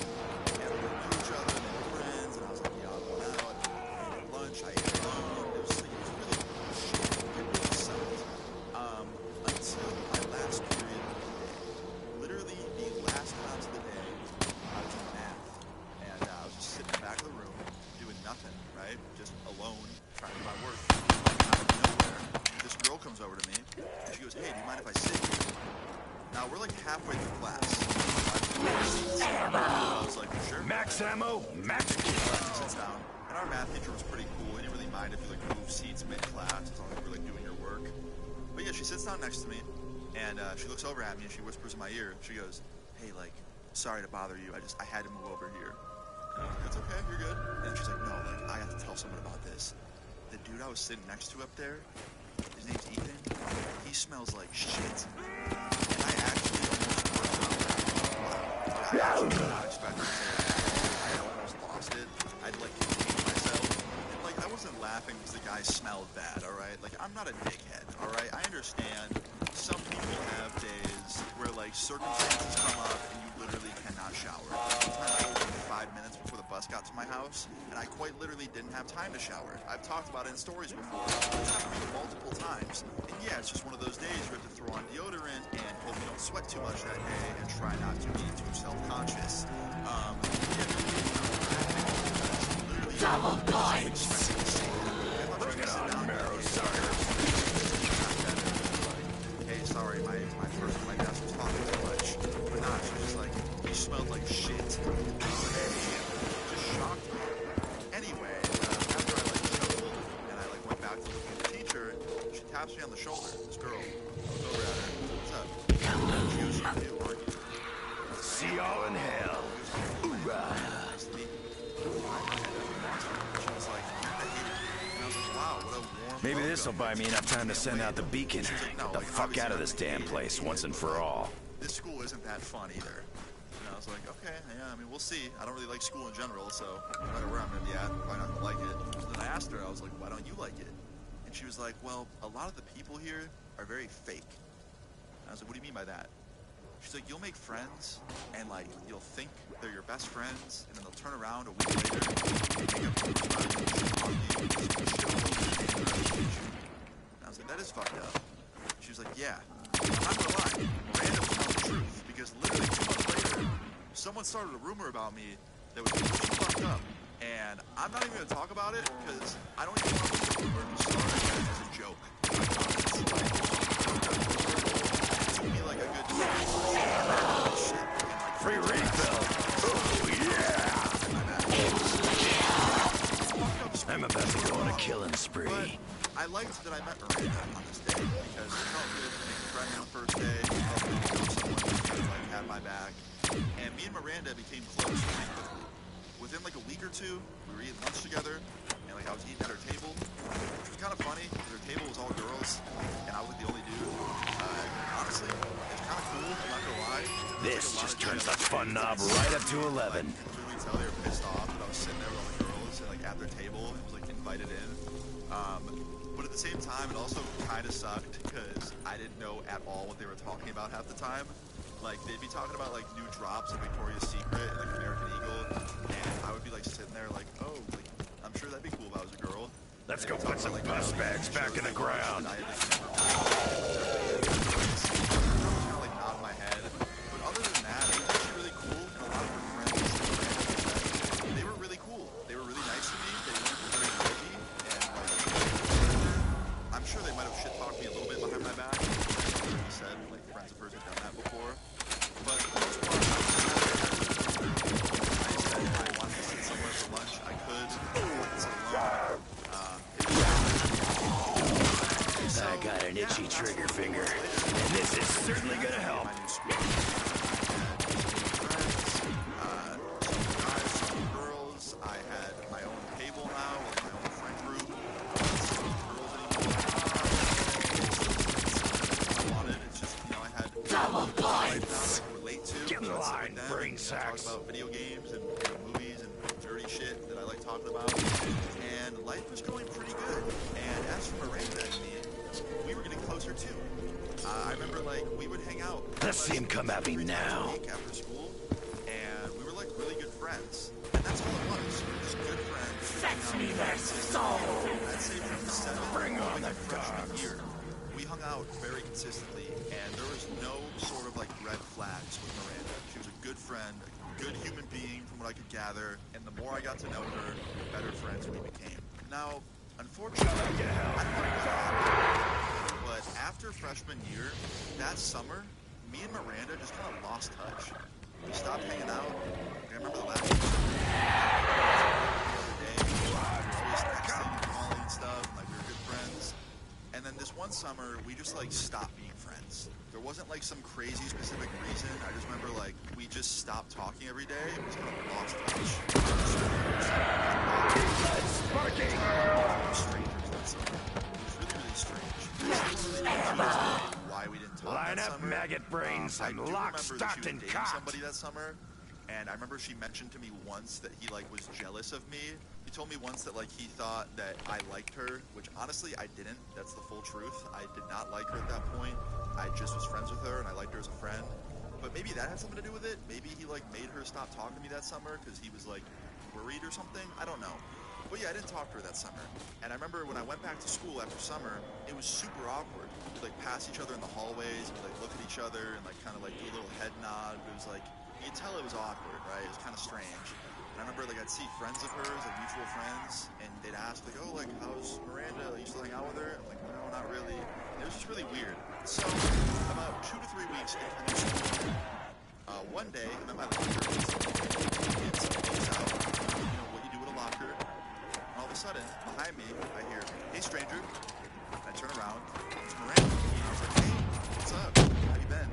everyone knew each other, they were friends, and I was like, yeah, I'm going out. I ate lunch, I ate alone. It was She goes, hey, do you mind if I sit here? Now, we're like halfway through class. I was like, sure. Max ammo, max. Sits down. And our math teacher was pretty cool. He didn't really mind if you like move seats mid-class as long as you were like doing your work. But yeah, she sits down next to me, and she looks over at me and she whispers in my ear. She goes, hey, like, sorry to bother you. I had to move over here. And I was like, it's okay, you're good. And she's like, no, like, I have to tell someone about this. The dude I was sitting next to up there, his name's Ethan. He smells like shit. And I actually almost worked out. I actually did not expect it. I almost lost it. I'd like contained myself. And like, I wasn't laughing because the guy smelled bad, alright? Like, I'm not a dickhead, alright? I understand some people have days where like circumstances come up and you literally cannot shower. Sometimes I woke up 5 minutes before the bus got to my house, and I quite literally didn't have time to shower. I've talked about it in stories before. It's happened to me multiple times. And yeah, it's just one of those days where you have to throw on deodorant and hope you don't sweat too much that day and try not to be too self-conscious. Double points! Bring it on, Marrow, sorry. Hey, sorry, my person at my desk was talking too much. But nah, she was just like, you smelled like shit. Just shocked me. Anyway, after I like chuckled and I like went back to look at the teacher, she taps me on the shoulder. This girl. I look over at her. What's up? She goes, you do, aren't you? See y'all in hell. Hoorah. Nice to meet you. She was like, I hate it. And I was like, wow, what a warm Maybe welcome. this'll buy me enough time to send out the beacon. She was like, no, Get the like, fuck out of this obviously damn I place hate it, once and but, for like, all. This school isn't that fun either. And I was like, okay, yeah, I mean, we'll see. I don't really like school in general, so no matter where I'm going to be at, I'm probably not going to like it. So then I asked her, I was like, why don't you like it? And she was like, well, a lot of the people here are very fake. And I was like, what do you mean by that? She's like, you'll make friends, and like, you'll think they're your best friends, and then they'll turn around a week later, and make up groups about you, and I was like, that is fucked up. She was like, yeah. I'm not gonna lie, Miranda was telling the truth, because literally 2 months later, someone started a rumor about me that was pretty fucked up, and I'm not even gonna talk about it, because I don't even want to rumor to start as a joke. It took me like a good Free refill. Oh, yeah. I'm about to go on a killing spree. But I liked that I met Miranda on this day because it felt good to make a friend on the first day. It felt good to know someone who like had my back. And me and Miranda became close pretty quickly. Within like a week or two, we were eating lunch together, and like I was eating at her table, which was kind of funny because her table was all girls, and I was the only dude. Honestly, it's kind of cool. I'm not gonna lie. This just turns the fun knob right up to 11. You could really tell they were pissed off that I was sitting there with all the girls and like at their table and was like invited in. But at the same time, it also kind of sucked because I didn't know at all what they were talking about half the time. Like they'd be talking about like new drops of Victoria's Secret and like American Eagle, and I would be like sitting there like, oh, like I'm sure that'd be cool if I was a girl. Let's go put some bus bags back in the ground. I was kind of like nodding my head, but other than that, it was actually really cool. And a lot of her friends, they were really cool. They were really nice to me. They weren't very judgy, and like I'm sure they might have shit talked me a little bit behind my back. Like you said, like friends of hers had done that before. But for the most part, I said if I wanted to sit somewhere for lunch, I could. I wanted to sit alone. I got an itchy trigger finger, and this is certainly gonna help. My new school. Some girls. I had my own table now with my own friend group. Girls anymore. I wanted. It's just I had Double points. I could relate to. Get in line, them, brain sacks. Talk about video games and movies and dirty shit that I like talking about. And life was going pretty good. And as for Miranda and me, we were getting closer too. I remember like we would hang out. Let's see him come at me now. After school, and we were like really good friends. And that's all it was. We were just good friends. Fetch me their soul. I'd say from 7 Bring on the freshman dogs. year, we hung out very consistently, and there was no sort of like red flags with Miranda. She was a good friend, a good human being from what I could gather, and the more I got to know her, the better friends we became. Now, unfortunately, I don't want to go but after freshman freshman year, that summer, me and Miranda just kind of lost touch. We stopped hanging out. I remember the last the other day, we were always texting and calling and stuff, and, like, we were good friends. And then this one summer, we just, like, stopped being friends. There wasn't, like, some crazy specific reason. I just remember, like, we just stopped talking every day. We just kind of lost touch. Sparking! Strangers that summer. It was really, really strange. Why we didn't talk Line that up, summer. maggot brains. I I'm do locked, remember that she stocked, was and dating cocked. somebody that summer, and I remember she mentioned to me once that he, like, was jealous of me. He told me once that, like, he thought that I liked her, which honestly I didn't. That's the full truth. I did not like her at that point. I just was friends with her, and I liked her as a friend. But maybe that had something to do with it. Maybe he, like, made her stop talking to me that summer because he was, like, worried or something. I don't know. But yeah, I didn't talk to her that summer. And I remember when I went back to school after summer, it was super awkward. We'd, like, pass each other in the hallways, we'd, like, look at each other and, like, kind of, like, do a little head nod. But it was, like, you could tell it was awkward, right? It was kind of strange. And I remember, like, I'd see friends of hers, like, mutual friends, and they'd ask, like, oh, like, how's Miranda? Like, you still hang out with her? I'm like, no, not really. And it was just really weird. So, about 2 to 3 weeks into the new school, one day, I'm at my locker, it's close out, you know, what you do with a locker. And all of a sudden, behind me, I hear, hey, stranger. And I turn around, it's Miranda. And I was like, hey, what's up? How you been?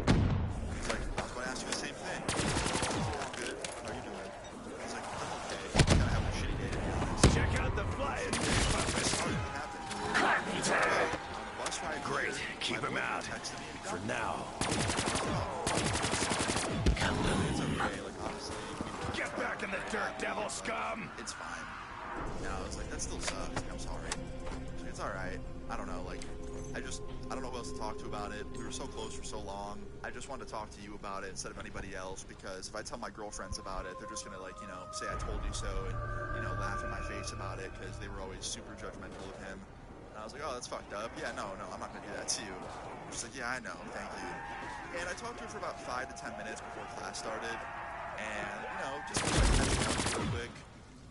He's like, I was about to ask you the same thing. I'm good. How are you doing? I was like, I'm okay. I'm kind of having a shitty day, to be honest. Check out the flying What happened? On the bus ride Great, here, keep my him boyfriend out. texted me and For dumped me. now. It's okay, like, honestly, Get back in the dirt, devil scum! it's fine. No, I was like, that still sucks. Like, I'm sorry. Like, it's alright. I don't know, like, I don't know who else to talk to about it. We were so close for so long. I just wanted to talk to you about it instead of anybody else, because if I tell my girlfriends about it, they're just gonna, like, you know, say I told you so and, you know, laugh in my face about it because they were always super judgmental of him. And I was like, oh, that's fucked up. Yeah, no, I'm not gonna do that to you. She's like, yeah, I know, thank you. And I talked to her for about 5 to 10 minutes before class started, and, you know, just like catching up real quick.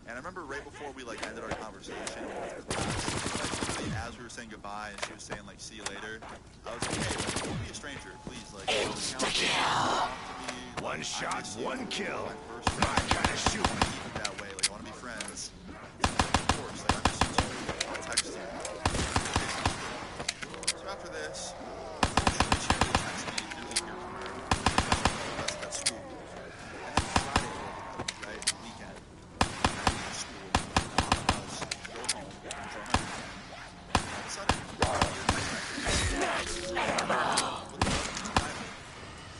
And I remember right before we, like, ended our conversation, like, literally as we were saying goodbye and she was saying, like, see you later, I was like, hey, like, don't be a stranger, please, like, talk to me. One Like, shot, I miss you. one kill. My first friend. My kind of shoot. I wanna keep it that way, like, I want to be friends. Of course, like, I miss you too. I'll text you. So after this, unfortunately, she didn't text me, didn't really hear from her. That's at school. And then Friday rolled around, right? Weekend. I leave school, on the bus, go home, and join my weekend. And all of a sudden,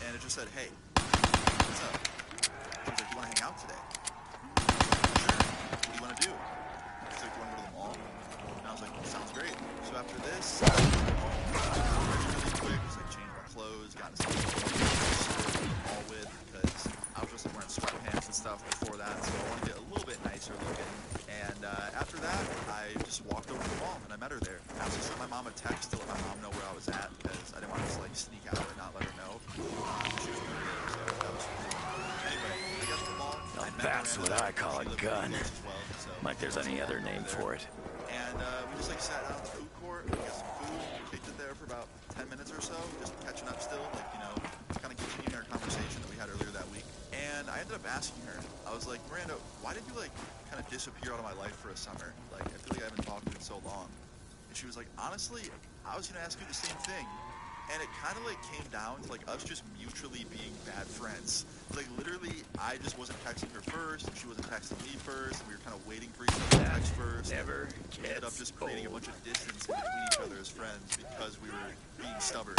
and it just said, hey, what's up? She was like, you want to hang out today? Sure. What do you want to do? She's like, do you want to go to the mall? And I was like, sounds great. So after this, I went home, really quick, just like changed my clothes, got into the mall with, because I was just like wearing sweatpants and stuff before that, so I wanted to get a little bit nicer looking. And after that, I just walked over to the mall and I met her there. I also sent my mom a text to let my mom know where I was at, because I didn't want to just like sneak out and not let her know. She was gonna be there, so that was cool. Anyway, I got to the mall. I met That's Miranda. what I call She a lived gun. pretty close as well, so Like there's any other name for it. and we just like sat down at the food court, we got some food, kicked it there for about 10 minutes or so, just catching up still, like, you know, kind of continuing our conversation that we had earlier that week. And I ended up asking her, I was like, Miranda, why did you like kind of disappear out of my life for a summer? Like, I feel like I haven't talked to you in so long. And she was like, honestly, I was gonna ask you the same thing. And it kind of like came down to like us just mutually being bad friends. Like literally, I just wasn't texting her first, and she wasn't texting me first, and we were kind of waiting for each other to text first. Never We ended up gets just creating a old. bunch of distance in between each other as friends because we were being stubborn.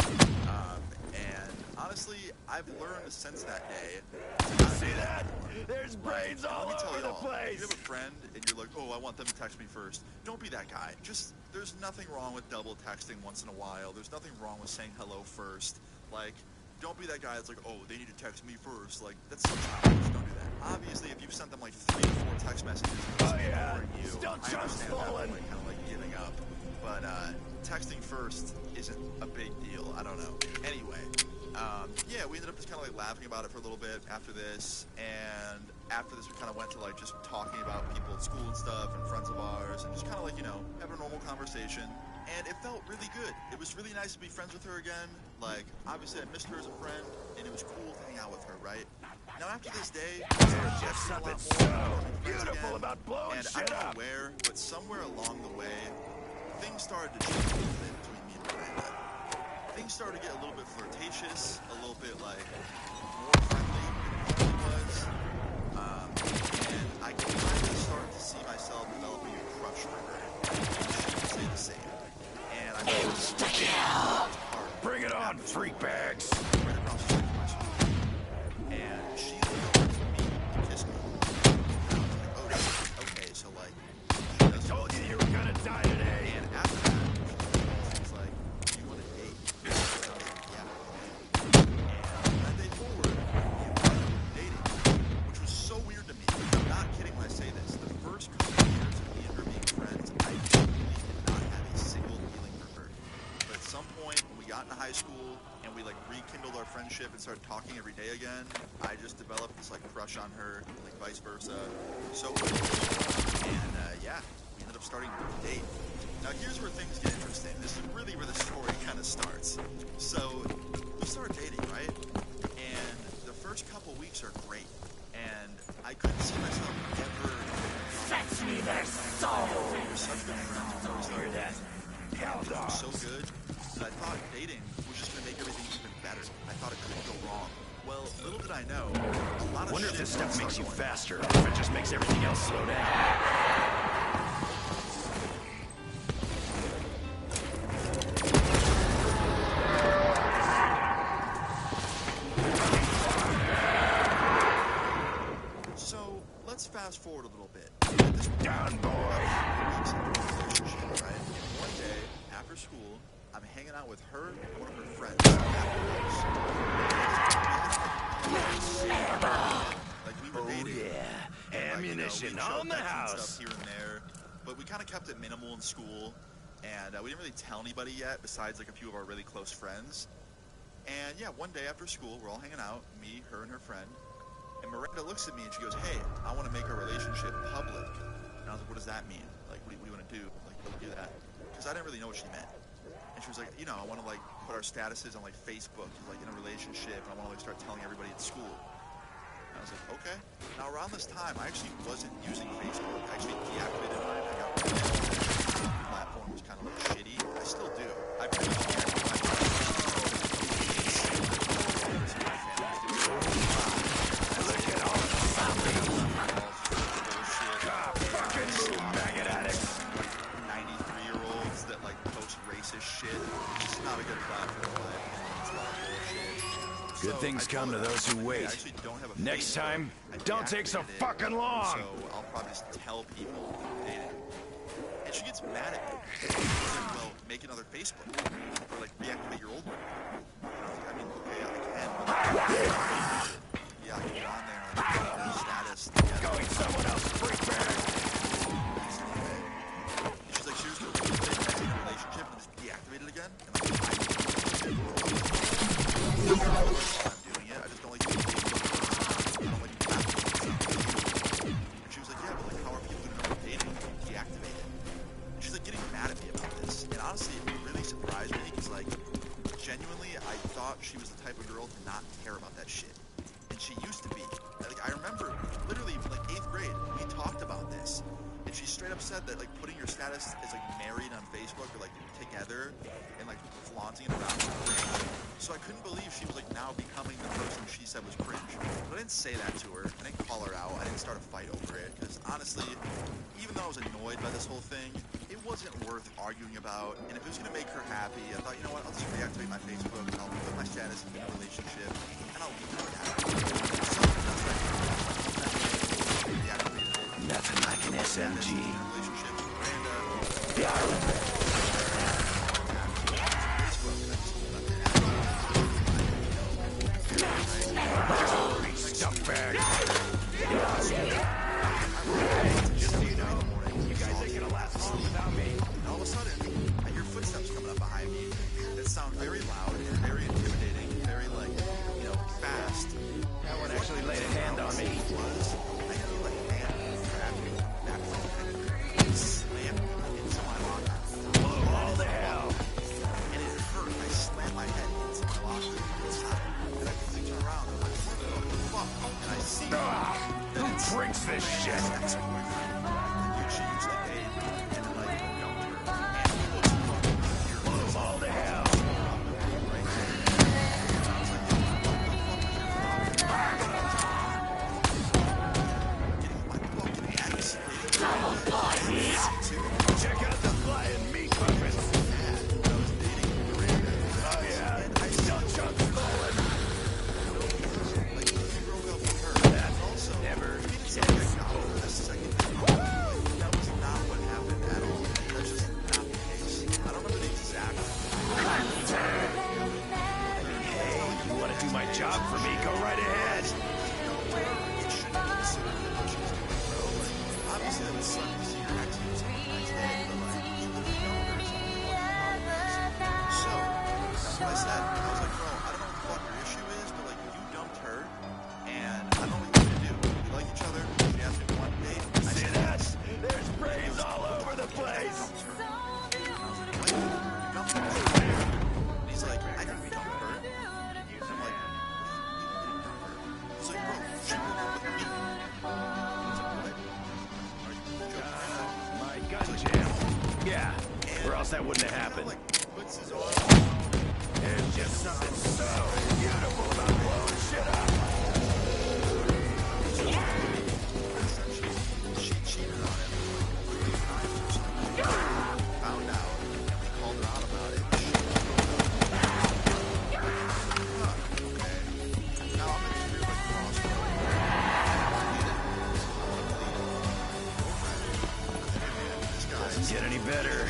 And honestly, I've learned since that day. See that? There's brains all Let me tell over the y'all, place. if you have a friend and you're like, oh, I want them to text me first, don't be that guy. Just, there's nothing wrong with double texting once in a while. There's nothing wrong with saying hello first. Like, don't be that guy that's like, oh, they need to text me first. Like, that's so childish. Don't do that. Obviously, if you've sent them like 3 or 4 text messages and they're ignoring you, Still I just understand that, falling. like, kind of like giving up. But texting first isn't a big deal. I don't know. Anyway, yeah, we ended up just kind of like laughing about it for a little bit after this, and after this we kind of went to like just talking about people at school and stuff and friends of ours and just kind of like, you know, having a normal conversation. And it felt really good. It was really nice to be friends with her again. Like, obviously I missed her as a friend, and it was cool to hang out with her, right? Now after this day, there's just something so beautiful about blowing shit up. I don't know where, but somewhere along the way, things started to change a little bit between me and Miranda. Things started to get a little bit flirtatious, a little bit like more friendly than it was. And I kind of started to see myself developing a crush for her. She would say the same. And I Bring it on, freak bags! Right across the street from my school. And she looked over to me and kissed me. And I was like, oh, okay, so like, he does. Told you were gonna die today! And after that, she was like, do you want to date? And I was like, yeah. And from that day forward, we ended up dating, which was so weird to me. I'm not kidding when I say this. The first couple of years of me and her being friends, I genuinely did not have a single feeling for her. But at some point, when we got into high school and we like rekindled our friendship and started talking every day again, I just developed this like crush on her, like vice versa. So and yeah, we ended up starting to date. Now here's where things get interesting. This is really where the story kind of starts. So we started dating, right? And the first couple weeks are great. And I couldn't see myself ever. Fetch me their soul! We were such good friends before we started dating. Hell It dog. was so good that I thought dating was just gonna make everything even better. I thought it couldn't go wrong. Well, little did I know, a lot of Wonder if shit this stuff started makes you going faster, or if it just makes everything else slow down. So let's fast forward a little bit. At this point, Down, boy. weeks into our relationship, right? And one day after school, I'm hanging out with her and one of her friends. Like we were dating. And, Ammunition we'd show on the texts and house. stuff here and there, but we kind of kept it minimal in school, and we didn't really tell anybody yet, besides like a few of our really close friends. And yeah, one day after school, we're all hanging out, me, her, and her friend. And Miranda looks at me and she goes, "Hey, I want to make our relationship public." And I was like, "What does that mean? Like, what do you want to do? Like, don't do that." Because I didn't really know what she meant. And she was like, "I want to like put our statuses on like Facebook, like in a relationship, and I want to like start telling everybody at school." And I was like, "Okay." Now around this time, I actually wasn't using Facebook. I actually deactivated mine. I got rid of it. The platform was kind of like shitty. I still do. I pretty much deactivated my Good things come to those who wait. Next time, don't take so fucking long. So I'll probably just tell people I'm dating. And she gets mad at me. She's like, "Well, make another Facebook. Or like reactivate your old one." And I was like, "I mean, okay, I can. But yeah, I can get on there and like, put our status together." Going someone else, freak bag. She's like, "Seriously, we're in a relationship and just deactivate it again?" And I'm like, I'm doing it. I just don't like doing Facebook. I don't like doing that. And she was like, "Yeah, but like, how are people gonna know we're dating if you deactivate it?" And she's like getting mad at me about this. And honestly, it really surprised me because like, genuinely, I thought she was the type of girl to not care about that shit. And she used to be. Like, I remember literally like 8th grade, we talked about this. And she straight up said that like putting your status as like married on Facebook or like together and like flaunting it around was cringe. So I couldn't believe she was like now becoming the person she said was cringe. But I didn't say that to her. I didn't call her out. I didn't start a fight over it. Because honestly, even though I was annoyed by this whole thing, it wasn't worth arguing about. And if it was going to make her happy, I thought, you know what, I'll just reactivate my Facebook. I'll put my status in a relationship. And I'll leave it at that. So that's what I did. Reactivated it. Nothing like an SMG. Relationship with Miranda. Stuffbag. Just so you know, you guys ain't gonna last long without me. And all of a sudden, I hear footsteps coming up behind me that sound very loud and very intimidating, very like, fast. That one actually laid a hand on me. I feel like a hand grabbed me back from behind me and slammed me into my locker. or else that wouldn't have happened. Like, puts his arm. There's just something so beautiful about blowing shit up. Essentially, she cheated on him like 3 times or something. Found out, and we called her out about it. She okay. Now I'm in this weird like crossroad. This guy Doesn't get any better.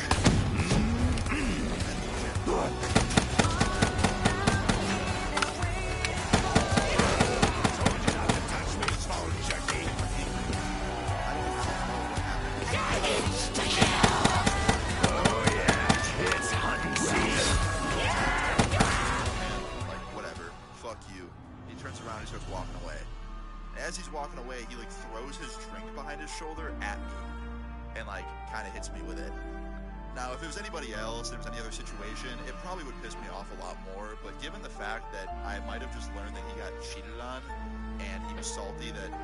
As he's walking away, he like throws his drink behind his shoulder at me and like kind of hits me with it. Now, if it was anybody else, if it was any other situation, it probably would piss me off a lot more. But given the fact that I might have just learned that he got cheated on and he was salty that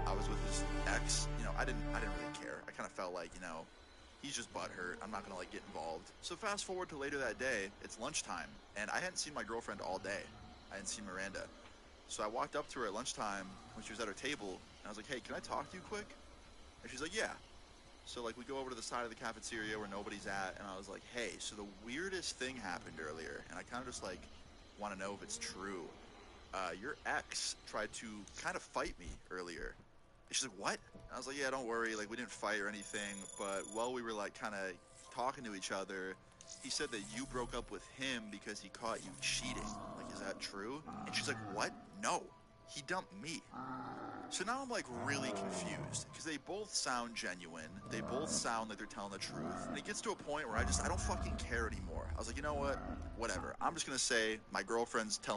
I was with his ex, you know, I didn't really care. I kind of felt like, you know, he's just butthurt. I'm not gonna like get involved. So fast forward to later that day, it's lunchtime, and I hadn't seen my girlfriend all day. I hadn't seen Miranda. So I walked up to her at lunchtime when she was at her table, and I was like, hey, can I talk to you quick? And she's like, yeah. So like we go over to the side of the cafeteria where nobody's at, and I was like, hey, so the weirdest thing happened earlier, and I kind of just like want to know if it's true. Your ex tried to kind of fight me earlier. And she's like, what? And I was like, yeah, don't worry, like we didn't fight or anything, but while we were like kind of talking to each other, he said that you broke up with him because he caught you cheating. Like, is that true? And she's like, what? No, he dumped me. So now I'm like really confused because they both sound genuine. They both sound like they're telling the truth. And it gets to a point where I don't fucking care anymore. I was like, you know what? Whatever. I'm just going to say my girlfriend's telling the